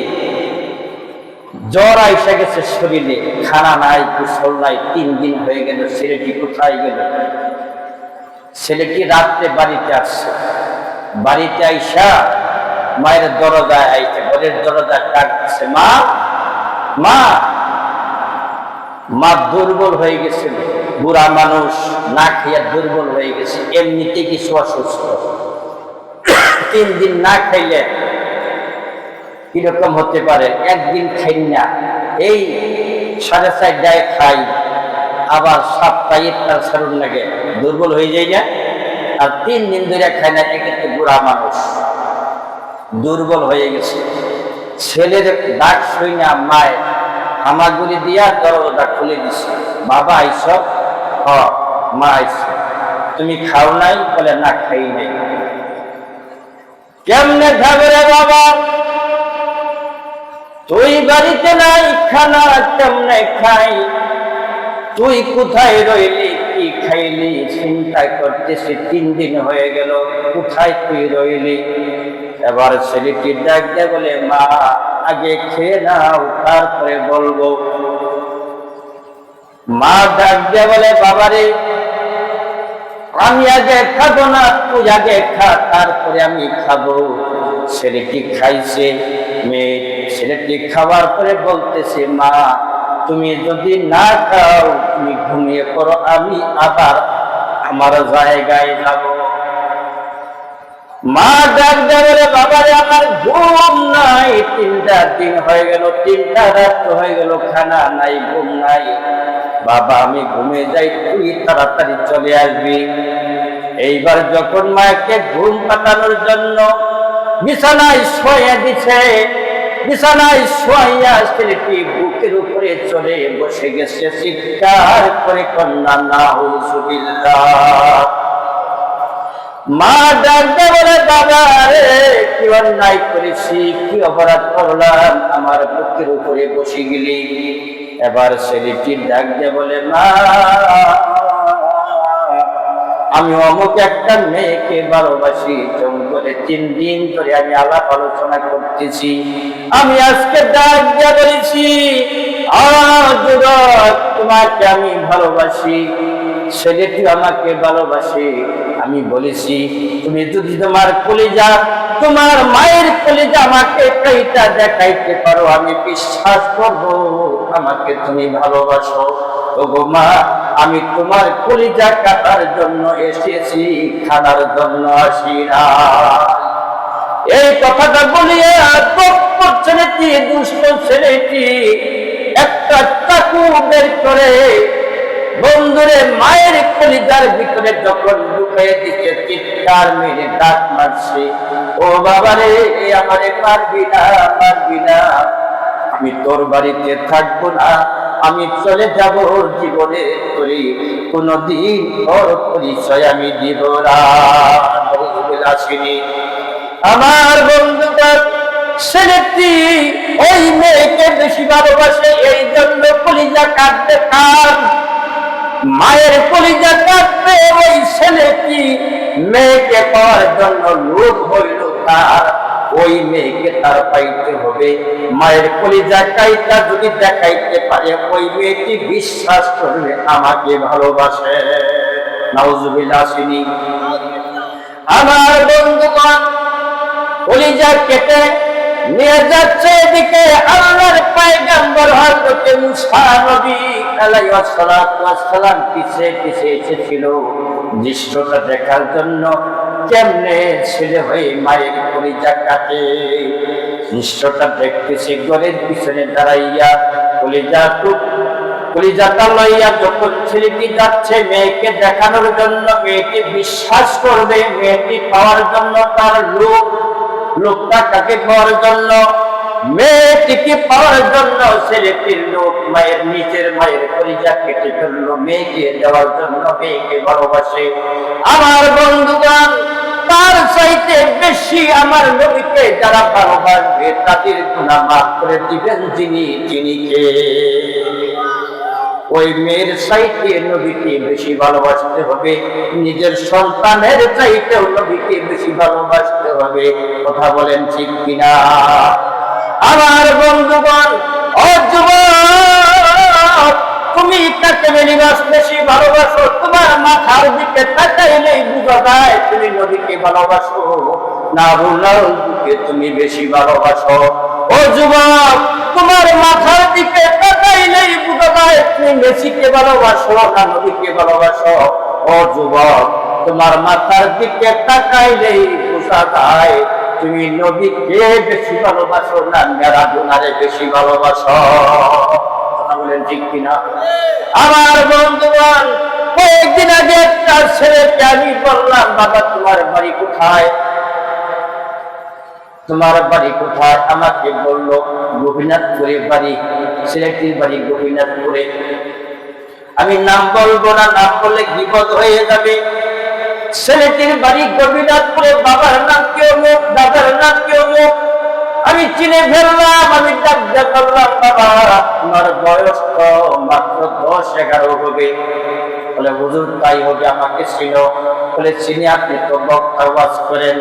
জ্বর আইসা গেছে শরীরে, খানা নাই, গোসল নাই, 3 দিন হয়ে গেল। ছেলেটি কোথায় গেল? ছেলেটি রাত্রে বাড়িতে আসছে, বাড়িতে আইসা মায়ের দরজায় আইছে, ঘরের দরজায় ডাকছে, মা মা। মা দুর্বল হয়ে গেছে, বুড়া মানুষ, না খাইয়া দুর্বল হয়ে গেছে, এমনিতে কিছু অসুস্থ। 3 দিন না খাইলে কিরকম হতে পারে? একদিন খাই না, এই 4:30 খাই, আবার 7টায় ইফতার ছাড়ুন লাগে, দুর্বল হয়ে যায় না? আর 3 দিন ধরে খাই না, এক্ষেত্রে বুড়া মানুষ দুর্বল হয়ে গেছে। ছেলের ডাক শুই না মায় হামাগুড়ি দিয়া দরজা খুলে দিছে, বাবা আইস? হ মা আইস। তুমি খাও নাই? বলে না খাই নাই। কেমনে খাবে রে বাবা, তুই বাড়িতে নাই, খানা কেমনে খাই? তুই কোথায় রইলি, কি খাইলি? চিন্তা করতেছি, 3 দিন হয়ে গেল, কোথায় তুই রইলি? এবার ছেলেটি ডাক দিয়ে বলে, মা আগে খেয়ে নাও, তারপরে বলবো। মা ডাক দিয়ে বলে, বাবারে আমি আগে খাবো না, তুই আগে খা, তারপরে আমি খাবো। ছেলেটি খাইছে। মেয়ে ছেলেটি খাওয়ার পরে বলতেছে, মা তুমি যদি না খাও তুমি ঘুমিয়ে পড়ো, আমি আবার আমার জায়গায় যাব। মা ডাক দেয় বলে, বাবারে আমার ঘুম নাই, 3টা দিন হয়ে গেল, 3টা রাত হয়ে গেল, খানা নাই, ঘুম নাই। বাবা আমি ঘুমে যাই, তুই তাড়াতাড়ি চলে আসবি। এইবার যখন মাকে ঘুম পাতানোর জন্য বিছানায় শোয়া দিছে, বিছানায় শোয়া ছেলেটি বুকের উপরে চলে বসে গেছে, চিৎকার করে কন্যা নাউজুবিল্লাহ। মা ডাকতে বলে, বাবা রে কি অন্যায় করেছি, কি অপরাধ করলাম, আমার বুকের উপরে বসে গেলি। এবার ছেলেটি ডাকতে বলে, মা আমি অমুক একটা মেয়েকে ভালোবাসি, জম করে 3 দিন ধরে আমি আলাপ আলোচনা করতেছি। আমি আজকে ডাক দিয়ে বলেছি, তোমাকে আমি ভালোবাসি, ছেলেটি আমাকে ভালোবাসে। আমি বলেছি তুমি যদি তোমার কলিজা, তোমার মায়ের কলিজা আমাকে এইটা দেখাইতে পারো, আমি বিশ্বাস করব আমাকে তুমি ভালোবাসো। ওগো মা, আমি তোমার কলিজা কাটার জন্য এসেছি, খানার জন্য আসি না। এই কথাটা বলিয়া ছেলেটি, দুষ্ট ছেলেটি একটা চাকু বের করে বন্ধুরে মায়ের কলিজার ভিতরে যখন ঢুকিয়ে দিচ্ছে, চিৎকার মেরে ডাক মারছে, ও বাবারে আমারে মারবি না, মারবি না, আমি তোর বাড়িতে থাকবো না, আমি চলে যাব জীবনে, তোরে কোনদিন তোর পরিচয় আমি দিব না। আসিনি আমার বন্ধুরা, ছেলেটি ওই মেয়েকে বেশি ভালোবাসে, এই জন্য কলিজা কাটতে কান, মায়ের কলিজা কাটতে ওই ছেলেটি মেয়েকে পাওয়ার জন্য লোভ হইল তার, ওই মেয়েকে তার পাইতে হবে। মায়ের কলিজা কাইটা যদি দেখাইতে পারে, ওই মেয়েটি বিশ্বাস করবে আমাকে ভালোবাসে। নাউজুবিল্লাহ। আসেনি আমার বন্ধুগণ, কলিজা কেটে নিয়ে যাচ্ছে, এদিকে আল্লাহর পয়গম্বর হযরত মুসা নবী আলাইহিস সালাতু ওয়াস সালাম পিছে পিছে এসেছিল দৃশ্যটা দেখার জন্য, কেমনে ছেলে হয়ে মায়ের কলিজা কাটে। দৃশ্যটা দেখতেছে ঘরের পিছনে দাঁড়াইয়া, কলিজাটা লইয়া যখন ছেলেটি যাচ্ছে মেয়েকে দেখানোর জন্য, মেয়েটি বিশ্বাস করবে, মেয়েটি পাওয়ার জন্য তার লোকটা কাকে পাওয়ার জন্য, মেয়েটিকে পাওয়ার জন্য ছেলেটির লোক মায়ের নিজের মায়ের কলিজা কেটে ফেললো মেয়েকে দেওয়ার জন্য, মেয়েকে ভালোবাসে। আমার বন্ধুগণ, তার চাইতে বেশি আমার নবীকে যারা ভালোবাসবে তাদের গুনাহ মাফ করে দিবেন যিনি কে? ওই মেয়ের চাইতে নবীকে বেশি ভালোবাসতে হবে, নিজের সন্তানের চাইতেও নবীকে বেশি ভালোবাসতে হবে। কথা বলেন ঠিক কিনা আমার বন্ধুগণ? ও যুবক, তুমি কাকে বেশি ভালোবাসো? তোমার মাথার দিকে তাকাইলেই বুঝা যায় তুমি নবীকে ভালোবাসো না রোনালদোকে তুমি বেশি ভালোবাসো। ও যুবক, তোমার মাথার দিকে তাকাইলেই বুঝা যায় তুমি মেসিকে ভালোবাসো না নবীকে ভালোবাসো। ও যুবক, তোমার মাথার দিকে তাকাইলেই বুঝা যায় তুমি নবীকে বেশি ভালোবাসো না ম্যারাডোনারে বেশি ভালোবাসো। কথা বলেন ঠিক কিনা আমার বন্ধুগণ? কয়েকদিন আগে একটা ছেলেকে আমি বললাম, বাবা তোমার বাড়ি কোথায়, তোমার বাড়ি কোথায়? আমাকে বললো গোপীনাথপুরে বাড়ি। ছেলেটির বাড়ি গোপীনাথপুরে। আমি নাম বলবো না, নাম বললে বিপদ হয়ে যাবে। ছেলেটির বাড়ি গোপীনাথপুরে। বাবার নাম কি অমুক, দাদার নাম কি অমুক। আমি চিনে ফেললাম, আমি ডাক করলাম, বাবা তোমার বয়স তো মাত্র 10-11 হবে। বলে হুজুর তাই হবে, আমাকে চিনো? বলে চিনি, আপনি তো বক্তা ওয়াজ করেন।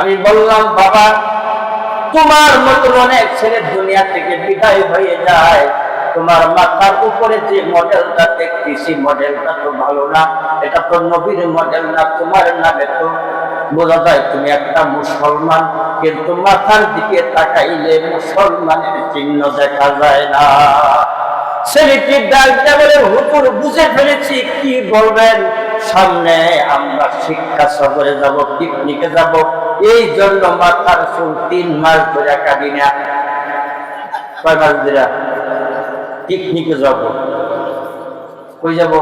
আমি বললাম, বাবা তোমার মতন অনেক ছেলে দুনিয়া থেকে বিদায় হয়ে যায়, তোমার মাথার উপরে যে মডেলটা দেখতেছি মডেলটা তো ভালো না, এটা তো নবীর মডেল না। তোমার নামে তো বোঝা যায় তুমি একটা মুসলমান, কিন্তু মাথার দিকে তাকাইলে মুসলমানের চিহ্ন দেখা যায় না। ছেলেটির ডাক বলে হুজুর বুঝে ফেলেছি, কি বলবেন? সামনে আমরা শিক্ষা সফরে যাব, পিকনিকে যাব, এই জন্য মাথার চুল 3 মাস ধরে কাটি না। কয় মাস ধরে পিকনিকে যাব? কই যাব?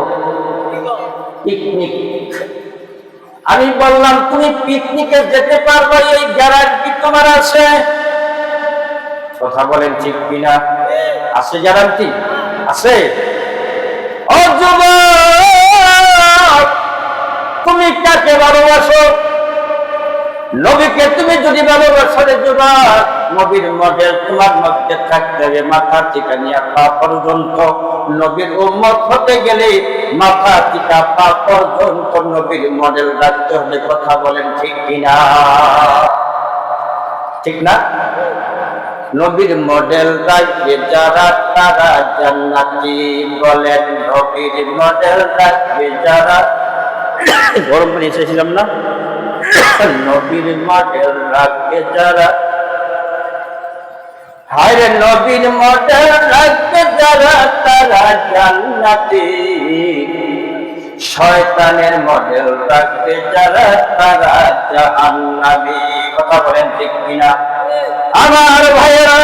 পিকনিক। আমি বললাম তুমি পিকনিকে যেতে পারবে এই গ্যারান্টি তোমার আছে? কথা বলেন ঠিক কিনা? আছে গ্যারান্টি? আছে? ও যুবক, তুমি কাকে ভালোবাসো? নবীকে তুমি যদি ভালোবাসো রে যুবক, নবীর মডেল তোমার মধ্যে থাকতে হবে, মাথা থেকে নিয়ে পা পর্যন্ত। নবীর উম্মত হতে গেলে মাথা থেকে পা পর্যন্ত নবীর মডেল রাখতে হবে। কথা বলেন ঠিক কিনা? ঠিক না? নবীর মডেল রাখবে যারা তারা জান্নাতি। বলেন নবীর মডেল রাখবে যারা। গরম পানি এসেছিলাম না? নবীর মডেল রাখবে যারা, হায়রে নবীর মডেল রাখবে যারা তারা জান্নাতি। শয়তানের মডেল রাখবে যারা তারা জাহান্নামী। কথা বলেন ঠিক কিনা? আমার ভাইয়েরা,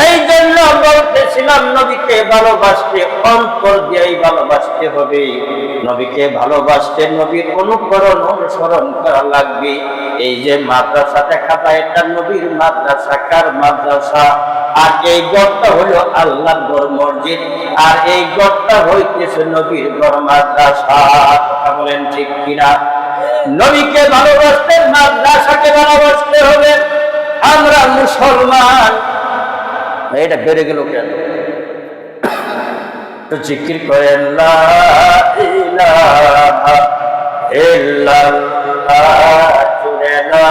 এই জন্য বলতেছিলাম নবীকে ভালোবাসতে অন্তর দিয়েই ভালোবাসতে হবে। নবীকে ভালোবাসতে নবীর অনুকরণ অনুসরণ করা লাগবে। এই যে মাদ্রাসা দেখা যায়, এটা নবীর মাদ্রাসা। কার মাদ্রাসা? আর এই ঘরটা হলো আল্লাহর ঘর, মসজিদ। আর এই ঘরটা হইতেছে নবীর ঘর, মাদ্রাসা। কথা বলেন ঠিক কিনা? নবীকে ভালোবাসতে মাদ্রাসাকে ভালোবাসতে হবে। আমরা মুসলমান। এটা বেড়ে গেল কেন? তো জিকির করেন লা ইলাহা ইল্লাল্লাহ, জুড়ে লা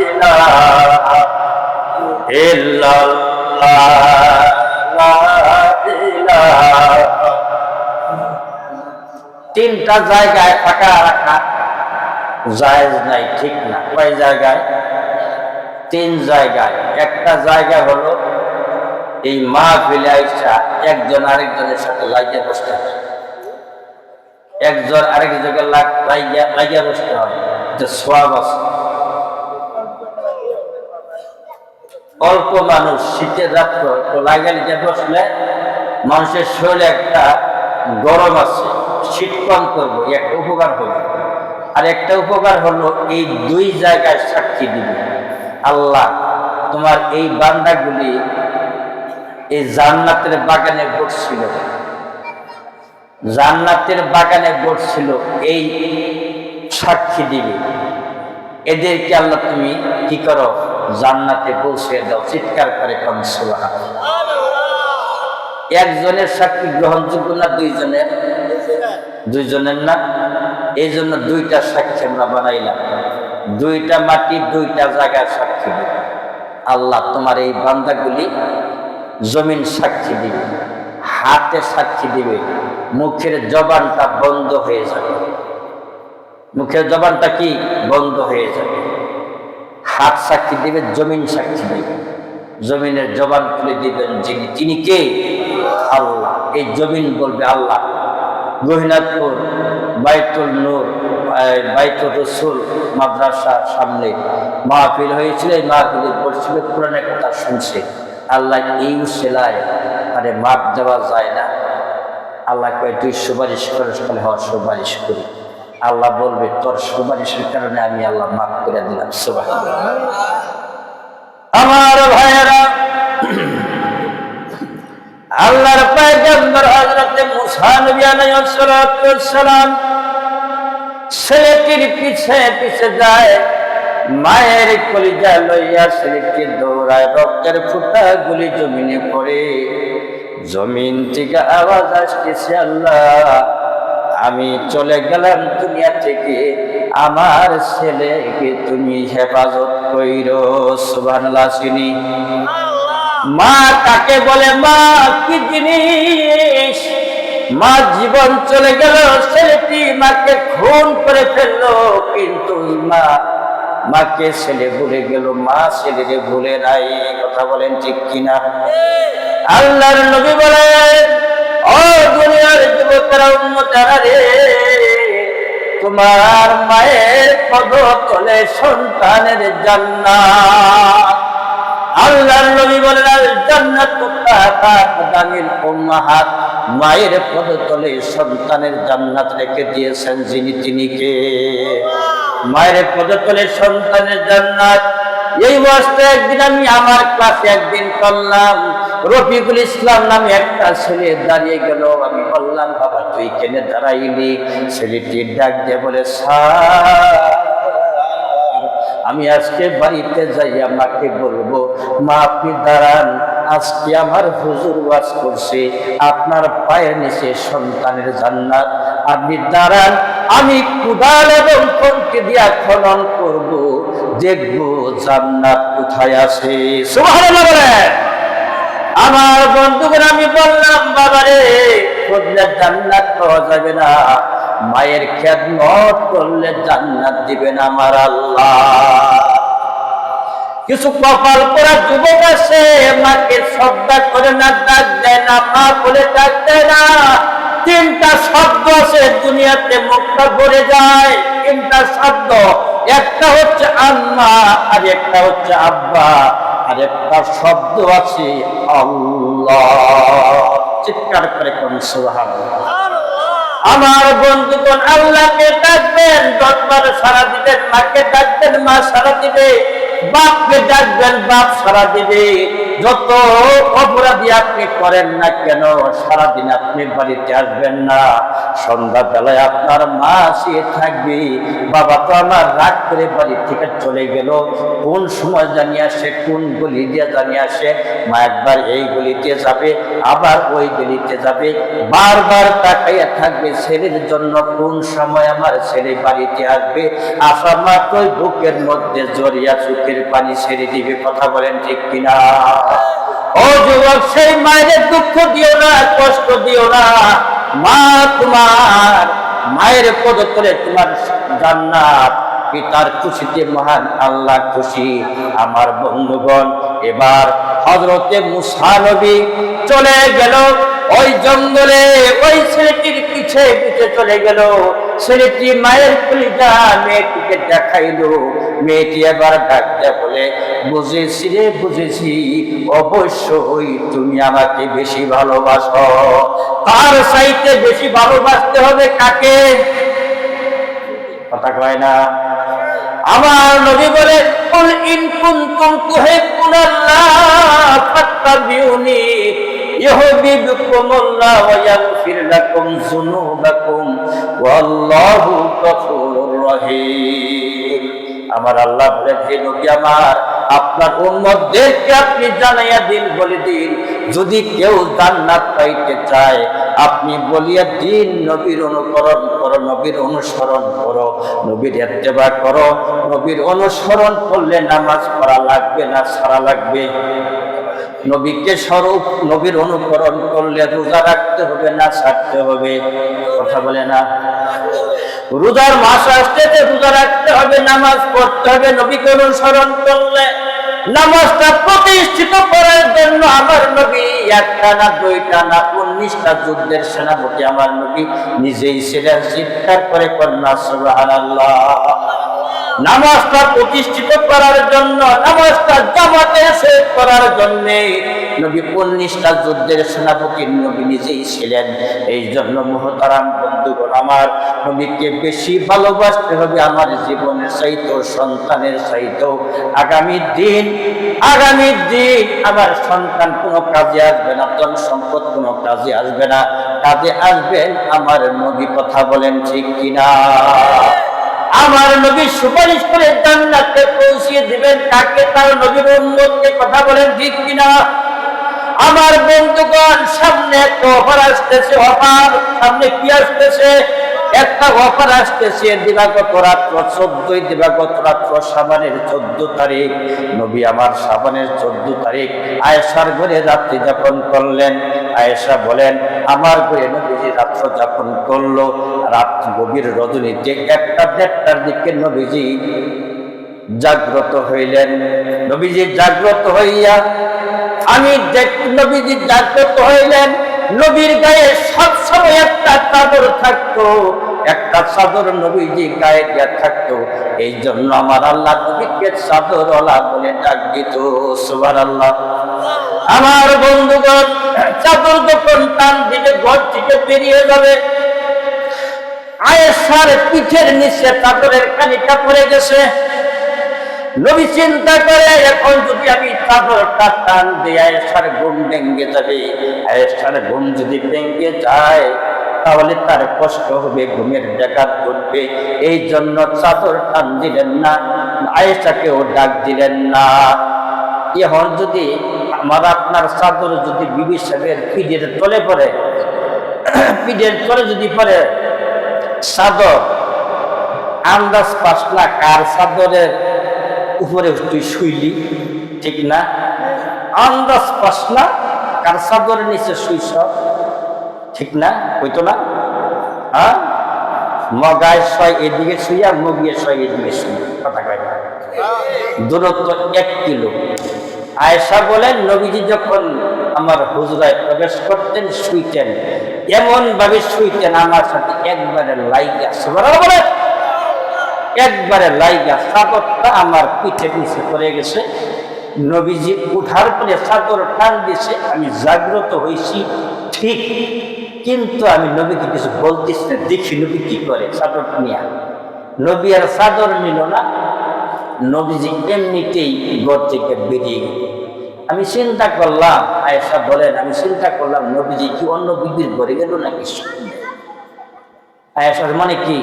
ইলাহা ইল্লাল্লাহ, লা ইলাহা। 3টা জায়গায় ফাঁকা রাখা জায়েজ নাই, ঠিক না? কয় জায়গায়? 3 জায়গায়। একটা জায়গা হলো এই মাহফিলে আইসা একজন আরেকজনের সাথে লাগিয়ে বসতে হয়, একজন আরেকজনকে লাগিয়ে বসতে হয়, যে সওয়াব আছে। অল্প মানুষ শীতের রাত্র একটু লাগিয়ে বসলে মানুষের শরীরে একটা গরম আছে, শীত কম করবো, একটা উপকার হবে। আর একটা উপকার হলো এই 2 জায়গায় সাক্ষী দিবে, আল্লাহ তোমার এই বান্দাগুলি এই জান্নাতের বাগানে বসছিল, জান্নাতের বাগানে বসছিল, এই সাক্ষী দিবে। এদেরকে আল্লাহ তুমি কি করো? জান্নাতে পৌঁছে দাও। চিৎকার করে কোন সুবহানাল্লাহ। একজনের সাক্ষী গ্রহণযোগ্য না? 2 জনের? 2 জনের না? এই জন্য 2টা সাক্ষী আমরা বানাইলাম। 2টা মাটি 2টা জায়গায় সাক্ষী দিবে। আল্লাহ তোমার এই বান্দাগুলি জমিন সাক্ষী দিবে, হাতে সাক্ষী দিবে, মুখের জবানটা বন্ধ হয়ে যাবে। মুখের জবানটা কি? বন্ধ হয়ে যাবে। হাত সাক্ষী দিবে, জমিন সাক্ষী দিবে। জমিনের জবান খুলে দিবেন যিনি, তিনি কে? আল্লাহ। এই জমিন বলবে আল্লাহ। গহিনাথপুর বাইতুল নূর, বাইতুল রসুল মাদ্রাসার সামনে মাহফিল হয়েছিল, এই মাহফিলে বসছিল, কোরআনের কথা শুনছে। আল্লাহ এই উসিলায় আরে মাপ দেওয়া যায় না। আল্লাহ কয় তুই সুপারিশ করিস, বলে হওয়ার সুপারিশ করি। আল্লাহ বলবে তোর সুপারিশের কারণে আমি আল্লাহ মাফ করে দিলাম। সুবহানাল্লাহ। আমার ভাইয়েরা, আল্লাহর পয়গম্বর হযরত মুসা নবী আলাইহিস সালাম ছেলেটির পিছে পিছে যায়, মায়ের কলিজা লইয়া ছেলেটি দৌড়ায়, রক্তের ফোঁটাগুলি জমিনে পড়ে। জমিন থেকে আওয়াজ আসতেছে, আল্লাহ আমি চলে গেলাম দুনিয়া থেকে, আমার ছেলেকে তুমি হেফাজত কইরো। সুবহানাল্লাহ। চিনি মা কাকে বলে? মা কি জিনিস? মা জীবন চলে গেল, ছেলেটি মাকে খুন করে ফেললো, কিন্তু মাকে ছেলে ভুলে গেল, মা ছেলেরে ভুলে নাই। কথা বলেন ঠিক কিনা? আল্লাহর নবী বলেন, ও দুনিয়ার যুবক উম্মতেরা উম্মতেরা রে, তোমার মায়ের পদতলে সন্তানের জান্নাত। আল্লাহর নবী বলেন, আল জান্নাতু তাহতা আকদামিল উম্মাহাত, মায়ের পদতলে সন্তানের জান্নাত রেখে দিয়েছেন যিনি, তিনি কে? মায়ের পদতলে সন্তানের জান্নাত। এই বয়সটা একদিন আমি আমার ক্লাসে একদিন করলাম, রফিকুল ইসলাম নামে একটা ছেলে দাঁড়িয়ে গেল। আমি বললাম, বাবা তুই কেনে দাঁড়াইলি? ছেলেটি ডাক দিয়ে বলে, স্যার আমি আজকে বাড়িতে যাই আমাকে বলবো, মা আপনি দাঁড়ান, আজকে আমার হুজুর ওয়াজ করছে আপনার পায়ের নিচে সন্তানের জান্নাত, আপনি দাঁড়ান, আমি কুদাল এবং খন্তি দিয়া খনন করব, দেখবো জান্নাত কোথায় আছে। সুবহানাল্লাহ বলেন। আমার বন্ধুগণ, আমি বললাম, বাবারে খুঁজলে জান্নাত পাওয়া যাবে না, মায়ের খেদমত করলে জান্নাত দিবেন আমার আল্লাহ। কিছু কপাল পরা যুবক আছে, মাকে শ্রদ্ধা করে না, ডাক দেয় না, মা বলে ডাক দেয় না। তিনটা শব্দ আছে দুনিয়াতে, মুখটা ভরে যায় তিনটা শব্দ, একটা হচ্ছে আম্মা, আর একটা হচ্ছে আব্বা, আর একটা শব্দ আছে আল্লাহ। চিৎকার করে কোন সুবহানাল্লাহ। আমার বন্ধুগণ, আল্লাহকে ডাকবেন, দরবারে সারা দিবেন, মাকে ডাকবেন, মা সারা দিবে, বাপকে ডাকবেন, বাপ সারা দিবে। যত অপরাধী আপনি করেন না কেন, সারাদিন আপনি বাড়িতে আসবেন না, সন্ধ্যা বেলায় আপনার মা শুয়ে থাকবে, বাবা তো আমার রাগ করে বাড়ি থেকে চলে গেল, কোন সময় জানিয়ে আসে, কোন গলি দিয়ে জানিয়ে আসে, মা একবার এই গলিতে যাবে, আবার ওই গলিতে যাবে, বারবার তাকাইয়া থাকবে ছেলের জন্য, কোন সময় আমার ছেলে বাড়িতে আসবে। আসা মাত্রই বুকের মধ্যে জড়িয়া চোখের পানি ছেড়ে দিবে। কথা বলেন ঠিক কিনা? ও যুবক, সেই মায়ের দুঃখ দিও না, কষ্ট দিও না। মা তোমার মায়ের পদতলে তোমার জান্নাত, পিতার খুশিতে মহান আল্লাহ খুশি। আমার বন্ধুগণ, এবার হযরতে মুসা নবী চলে গেল ওই জঙ্গলে, ওই ছেলেটির পিছে পিছে চলে গেল। ছেলেটি মায়ের কলিজা মেয়েটিকে দেখাইলো। মেয়েটি এবার ডাকতে বলে, বুঝেছি রে বুঝেছি, অবশ্যই তুমি আমাকে বেশি ভালোবাসো। তার চাইতে বেশি ভালোবাসতে হবে কাকে? কথা কয় না। আমার নবী বলে, কুল ইন কুনতুম তুহিব্বুনাল্লাহ ফাত্তাবিউনি ইউহিব্বুকুমুল্লাহ ওয়া ইয়াগফির লাকুম যুনুবাকুম ওয়াল্লাহু গফুরুর রহিম। আমার আল্লাহ বলেন, হে নবী আমার, আপনার উম্মতদেরকে আপনি জানাইয়া দিন, বলে দিন, যদি কেউ জান্নাত পাইতে চায় আপনি বলিয়া দিন, নবীর অনুকরণ করো, নবীর অনুসরণ করো, নবীর ইত্তেবা করো। নবীর অনুসরণ করলে নামাজ পড়া লাগবে না, ছাড়া লাগবে। নবীকে স্বরূপ নবীর অনুকরণ করলে রোজা রাখতে হবে না, ছাড়তে হবে। কথা বলে না? রোজার মাস আসতেছে, রোজা রাখতে হবে, নামাজ পড়তে হবে। নবীকে অনুসরণ করলে নামাজটা প্রতিষ্ঠিত করার জন্য আমার নবী একটা না, দুইটা না, 19টা যুদ্ধের সেনাপতি আমার নবী নিজেই ছিলেন। চিৎকার করে কন্যা সুবহানাল্লাহ। নামাজটা প্রতিষ্ঠিত করার জন্য, নামাজটা জামাতে শেষ করার জন্য নবী 19টা যুদ্ধের সেনাপতি নবী নিজেই ছিলেন। এই জন্য মুহতারাম বন্ধুগণ, আমার নবীকে বেশি ভালোবাসতে হবে আমার জীবনের চাইতেও, সন্তানের চাইতেও। আগামী দিন আমার সন্তান কোনো কাজে আসবে না, ধন সম্পদ কোনো কাজে আসবে না, কাজে আসবেন আমার নবী। কথা বলেন ঠিক কিনা? আমার নবী সুপারিশ করে জান্নাতে পৌঁছিয়ে দিবেন কাকে? তার নবীর উম্মতকে। কথা বলেন ঠিক কিনা? আমার বন্ধুগণ, সামনে একটা অফার আসতেছে। অফার সামনে কি আসতেছে? একটা অফার আসতেছে। দিবাগত রাত্র 14 দিবাগত রাত্র শাবানের 14 তারিখ নবী আমার শাবানের 14 তারিখ আয়েশার ঘরে রাত্রি যাপন করলেন। আয়েশা বলেন, আমার ঘরে নবীজি রাত্র যাপন করলো। রাত গভীর রজনীতে 1টা-1:30টার দিকে নবীজি জাগ্রত হইলেন। নবীজি জাগ্রত হইয়া নবীজি জাগ্রত হইলেন। নবীর গায়ে সবসময় একটা চাদর থাকতো, একটা চাদর নবীজি গায়ে দেওয়া থাকতো। এই জন্য আমার আল্লাহ নবীকে চাদরওয়ালা বলে ডাক দিত। সুবহানাল্লাহ। আমার বন্ধুগণ, চাদর যখন টান দিলে ঘর থেকে বেরিয়ে যাবে, আয়েশার পিঠের নিচে চাদরের খানিকটা পড়ে গেছে। নবী চিন্তা করে, এখন যদি আমি চাদরটা টান দিই আয়েশার ঘুম ভেঙে যাবে। আয়েশার ঘুম যদি ভেঙে যায় তাহলে তার কষ্ট হবে, ঘুমের ব্যাঘাত ঘটবে। এই জন্য চাদর টান দিলেন না, আয়েশাকেও ডাক দিলেন না। এখন যদি আমার আপনার চাদর যদি বিবি সাহেবের পিঠের তলে পড়ে, পিঠের তলে যদি পড়ে চাদর, আন্দাজ পাস না কার চাদরের উপরে তুই শুইলি, ঠিক না? আন্দাজ পাস না কার চাদরের নিচে শুইছ, ঠিক না? হইতো না? হ্যাঁ, মগায় ছয় এদিকে শুইয়া, মগিয়ে ছয় এদিকে শুই, কথা কয় না, দূরত্ব 1 কিলো। আয়েশা বলেন, নবীজি যখন আমার হুজরায় প্রবেশ করতেন, শুইতেন, এমন ভাবে শুইতেন আমার সাথে একবারে লাইগা, বলে একবারে লাইগা চাদরটা আমার পিঠে নিচে পড়ে গেছে। নবীজি উঠার পরে চাদর টান দিয়েছে, আমি জাগ্রত হয়েছি ঠিক, কিন্তু আমি নবীকে কিছু বলতেছি না। দেখি নবী কি করে চাদর নিয়ে। নবী আর চাদর নিল না, নবীজি এমনিতেই ঘর থেকে বেরিয়ে গেল। আমি চিন্তা করলাম, আয়েশা বলেন, আমি চিন্তা করলাম নবীজি কি অন্য বিবির ঘরে গেল নাকি? আয়েশার মানে কি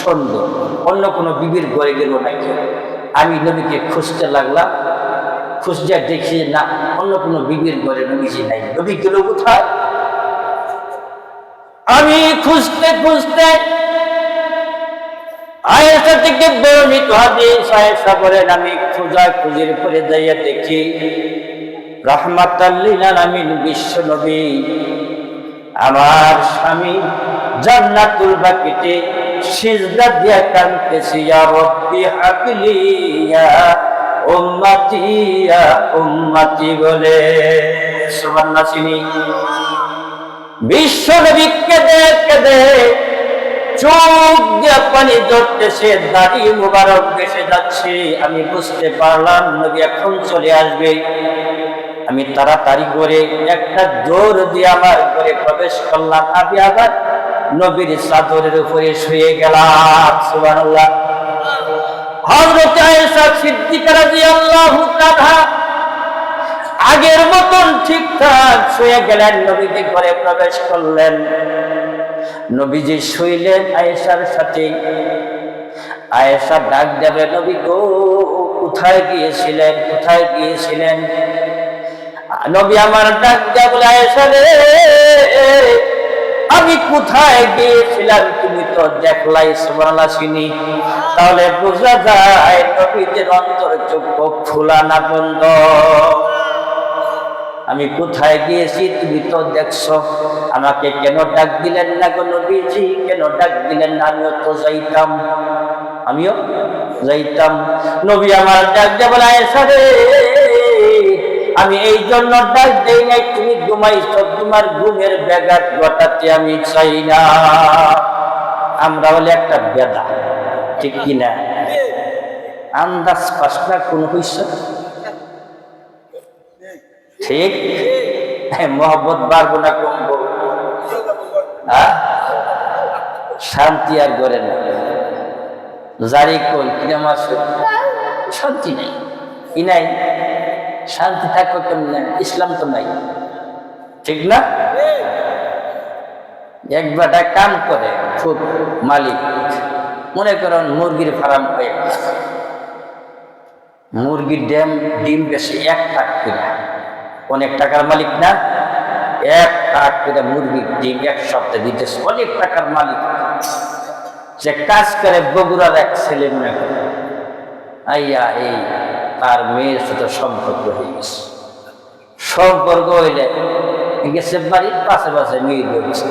সুন্দর, অন্য কোনো বিবির ঘরে গেল নাকি? আমি নবীকে খুঁজতে লাগলাম, খুঁজতে দেখি না, অন্য কোনো বিবির ঘরে নবীজি নাই। নবী গেল কোথায়? আমি খুঁজতে খুঁজতে আয়েশা থেকে বর্ণিত হাদিস, আয়েশা বলেন, আমি খোঁজাখুঁজির পরে যাইয়া দেখি রাহমাতাল লিল আলামিন বিশ্ব নবী আমার স্বামী জান্নাতুল বাকিতে সিজদা দিয়া কাঁদতেছে, ইয়া রাব্বি হাবলি ইয়া উম্মতি ইয়া উম্মতি বলে। সুবহানাল্লাহ। বিশ্ব নবী কেঁদে কেঁদে চোখ দিয়ে পানি ঝরতেছে, দাড়ি মুবারক ভেসে যাচ্ছে। আমি বুঝতে পারলাম নবী এখন চলে আসবে। আমি তাড়াতাড়ি করে একটা দৌড় দিয়ে আমার ঘরে প্রবেশ করলাম। আমি আবার নবীর চাদরের উপরে শুয়ে গেলাম। সুবহানাল্লাহ। হযরত আয়েশা সিদ্দিকা রাদিয়াল্লাহু তাআলা আগের মতন ঠিকঠাক শুয়ে গেলেন, নবীকে ঘরে প্রবেশ করলেন। নবীজি শুইলেন আয়েশার সাথে। আয়েশা ডাক দেবে, নবী গো কোথায় গিয়েছিলেন, কোথায় গিয়েছিলেন? নবী আমার ডাক দেয়া বলে, আয়েশা রে আমি কোথায় গিয়েছিলাম তুমি তো দেখলাই। সুবহানাল্লাহ। তাহলে বোঝা যায় নবীদের অন্তর চক্ষু খোলা না বন্ধ। আমি কোথায় গিয়েছি তুমি তো দেখছো, আমাকে কেন ডাক দিলেন না গো নবীজি, কেন ডাক দিলেন না? আমিও তো যাইতাম, আমিও যাইতাম। নবী আমার ডাক দিয়ে বলে, আয়েশা রে আমি এই জন্য ডাক দেই নাই, তুমি ঘুমাইছো, তোমার ঘুমের ব্যাঘাত ঘটাতে আমি চাই না। আমরা হলে একটা বেদা, ঠিক কিনা? আন্দাজ পাস না কোন হইছে, ঠিক? মহব্বত বাড়বো না কমবো? শান্তি আর করে না, জারি কই কিরম আছে, শান্তি নাই, কি নাই? শান্তি থাকবে কেমন? ইসলাম তো নাই, ঠিক না? এক বেটা কাম করে খুব মালিক, মনে করেন মুরগির ফার্ম হয়ে, মুরগির ডিম বেশি 1 লাখ করে, অনেক টাকার মালিক না? 1 লাখ করে মুরগির ডিম এক সপ্তাহে দিতেছে, অনেক টাকার মালিক। সে কাজ করে বগুড়ার এক ছেলে, মনে করে আইয়া এই তার মেয়ের সাথে সম্পর্ক হয়ে গেছে। সম্পর্ক হইলে গেছে বাড়ির পাশে পাশে মেয়ে গেছে,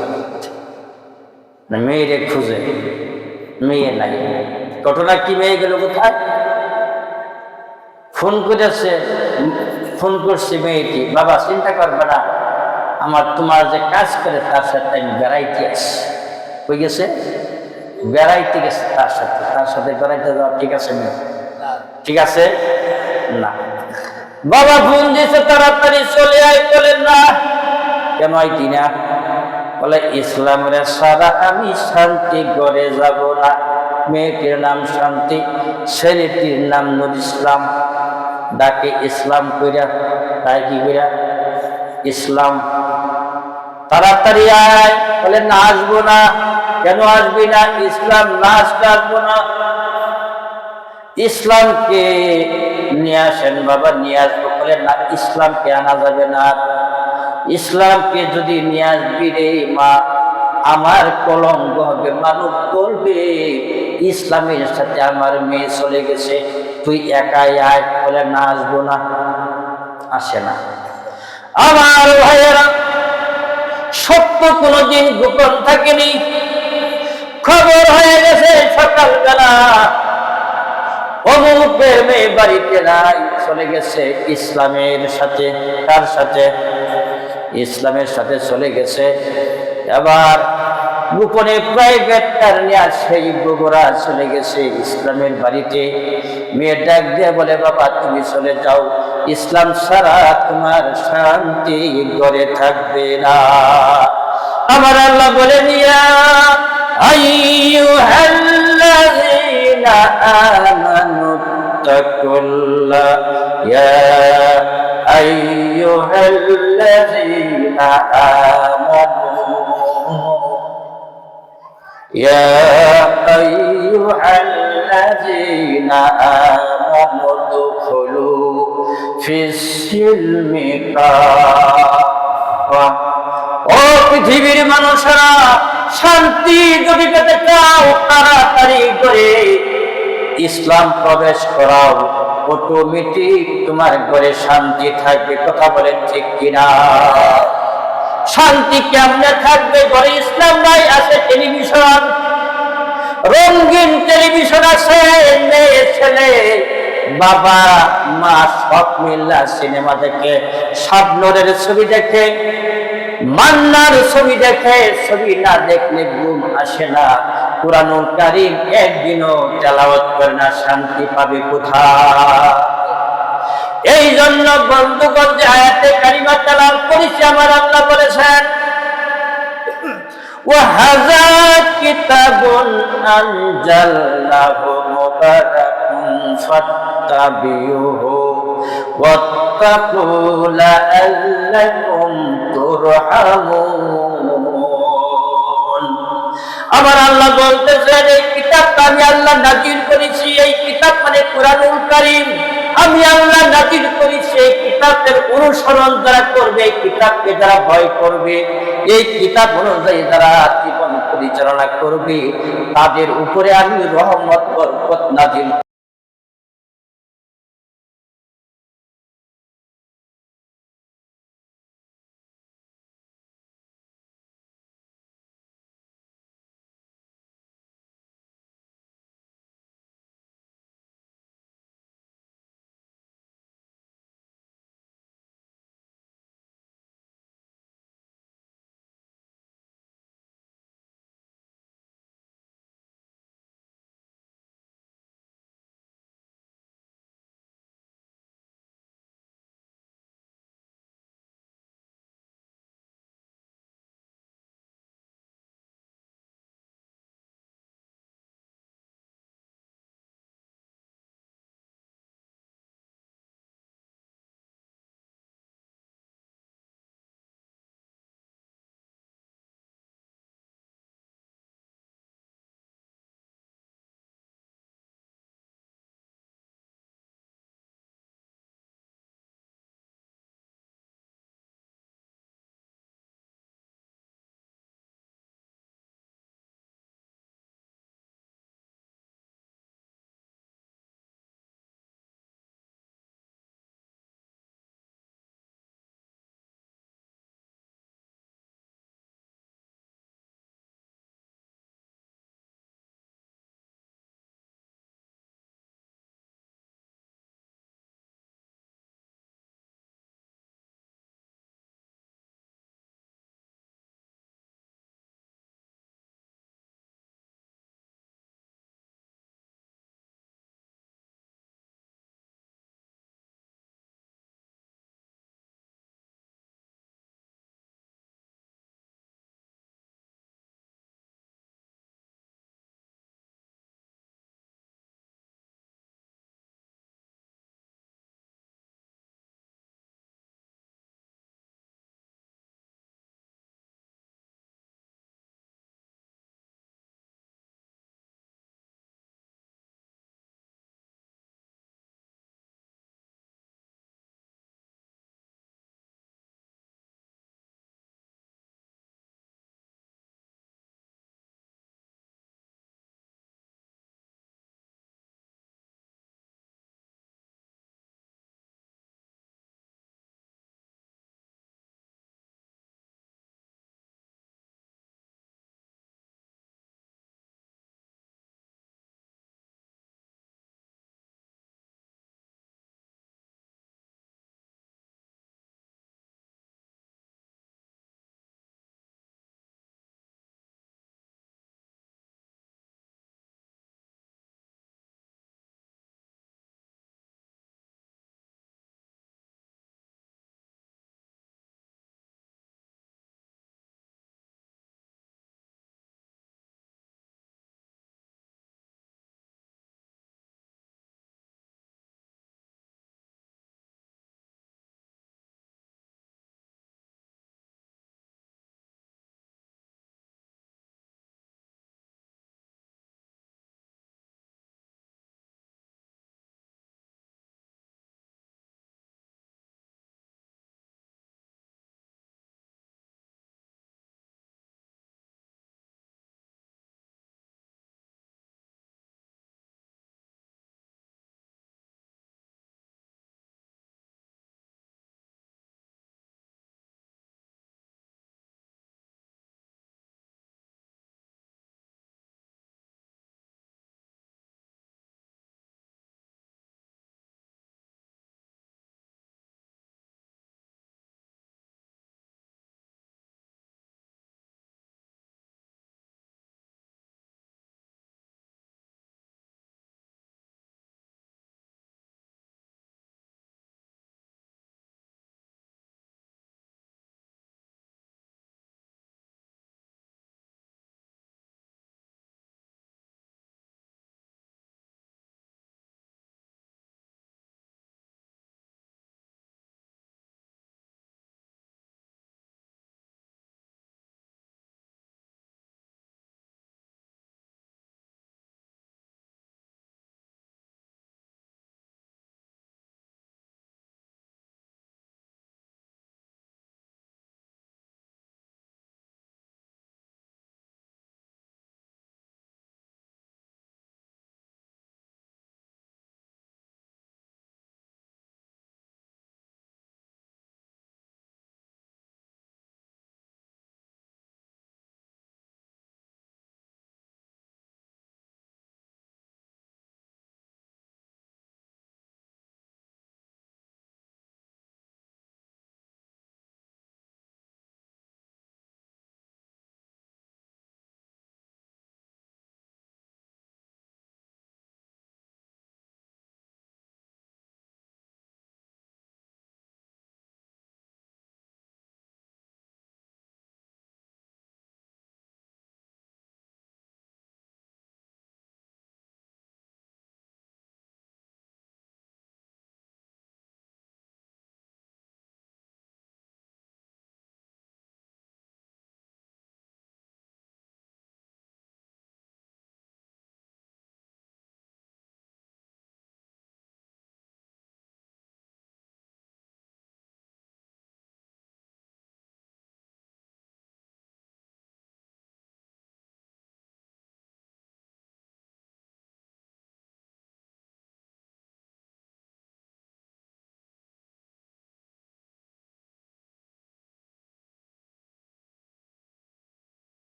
মেয়েরে খুঁজে, মেয়ে নাই। ঘটনা কি? মেয়ে গেল কোথায়? ফোন করেছে, ফোন করছে মেয়েটি, বাবা চিন্তা করবে না, আমার তোমার যে কাজ করে তার সাথে আমি বেড়াইতে আসি। হয়ে গেছে, বেড়াইতে গেছে তার সাথে বেড়াইতে যাওয়া ঠিক আছে না? ঠিক আছে না। বাবা ফোন দিয়েছে তাড়াতাড়ি চলে আয়, বলেন না কেন আইতি না? বলে ইসলামের সারা আমি শান্তি ঘরে যাব না। মেয়েটির নাম শান্তি, ছেলেটির নাম নুর ইসলাম। ডাকে ইসলাম কইরা, তাই কি কইরা ইসলাম। তাড়াতাড়ি আয়, বলে না আসবো না। কেন আসবি না? ইসলাম না আসতে আসবো না। ইসলামকে নিয়ে আসেন বাবা, নিয়ে আসবো। বলে না, ইসলামকে আনা যাবে না। ইসলামকে যদি নিয়ে আসবি রে মা, আমার কলঙ্ক হবে, মানুষ বলবে ইসলামের সাথে আমার মেয়ে চলে গেছে, তুই একাই আয়। বলে না আসবো না। আসে না। আমার ভাইয়েরা, সত্য কোনোদিন গোপন থাকেনি। খবর হয়ে গেছে সকালবেলা অমুকের মেয়ে বাড়িতে নাই, চলে গেছে ইসলামের সাথে। কার সাথে? ইসলামের সাথে চলে গেছে। এবার গোপনে প্রাইভেট কার নিয়ে সেই বগুড়া চলে গেছে ইসলামের বাড়িতে। মেয়ে ডাক দিয়ে বলে বাবা তুমি চলে যাও, ইসলাম ছাড়া তোমার শান্তি ঘরে থাকবে না। আমার আল্লাহ বলে নিয়া আইয়ুহাল্লাযীনা আমানু তাকুল্লাহ, ইয়া আইয়ুহাল্লাযীনা আমানু, ইয়া আইয়ুহাল্লাযীনা আমানু দুখুলু ফিস-সিলমি কাফা। ও পৃথিবীর মানুষেরা, শান্তি যদি পেতে চাও তাড়াতাড়ি করে ইসলাম প্রবেশ করাও, অটোমেটিক তোমার ঘরে শান্তি থাকবে। কথা বলেন ঠিক কিনা? শান্তি কেমনে থাকবে? ঘরে ইসলাম নাই, আছে টেলিভিশন, রঙিন টেলিভিশন আছে, মেয়ে ছেলে বাবা মা সব মিল্লা সিনেমা দেখে, শাবনূরের ছবি দেখে, মান্নার ছবি দেখে। ছবি না দেখলে ঘুম আসে না। কুরআনুল কারীম একদিনও তেলাওয়াত করে না, শান্তি পাবে কোথায়? এই জন্য বন্ধুগণ, যে আয়াতে কারিমা তেলাওয়াত করেছি, আমার আল্লাহ বলেছেন ওয়াহাযা কিতাবুন আনজালনাহু মুবারাকুন ফাত্তাবিউহু ওয়াত্তাকু লাআল্লাকুম তুরহামুন। আমার আল্লাহ বলতেছেন এই কিতাবটা আমি আল্লাহ নাযিল করেছি। এই কিতাব মানে কুরআনুল কারীম, আমি আল্লাহ নাযিল করেছি। এই কিতাবের অনুসরণ যারা করবে, এই কিতাবকে যারা ভয় করবে, এই কিতাব অনুযায়ী যারা জীবন পরিচালনা করবে, তাদের উপরে আমি রহমত বরকত নাযিল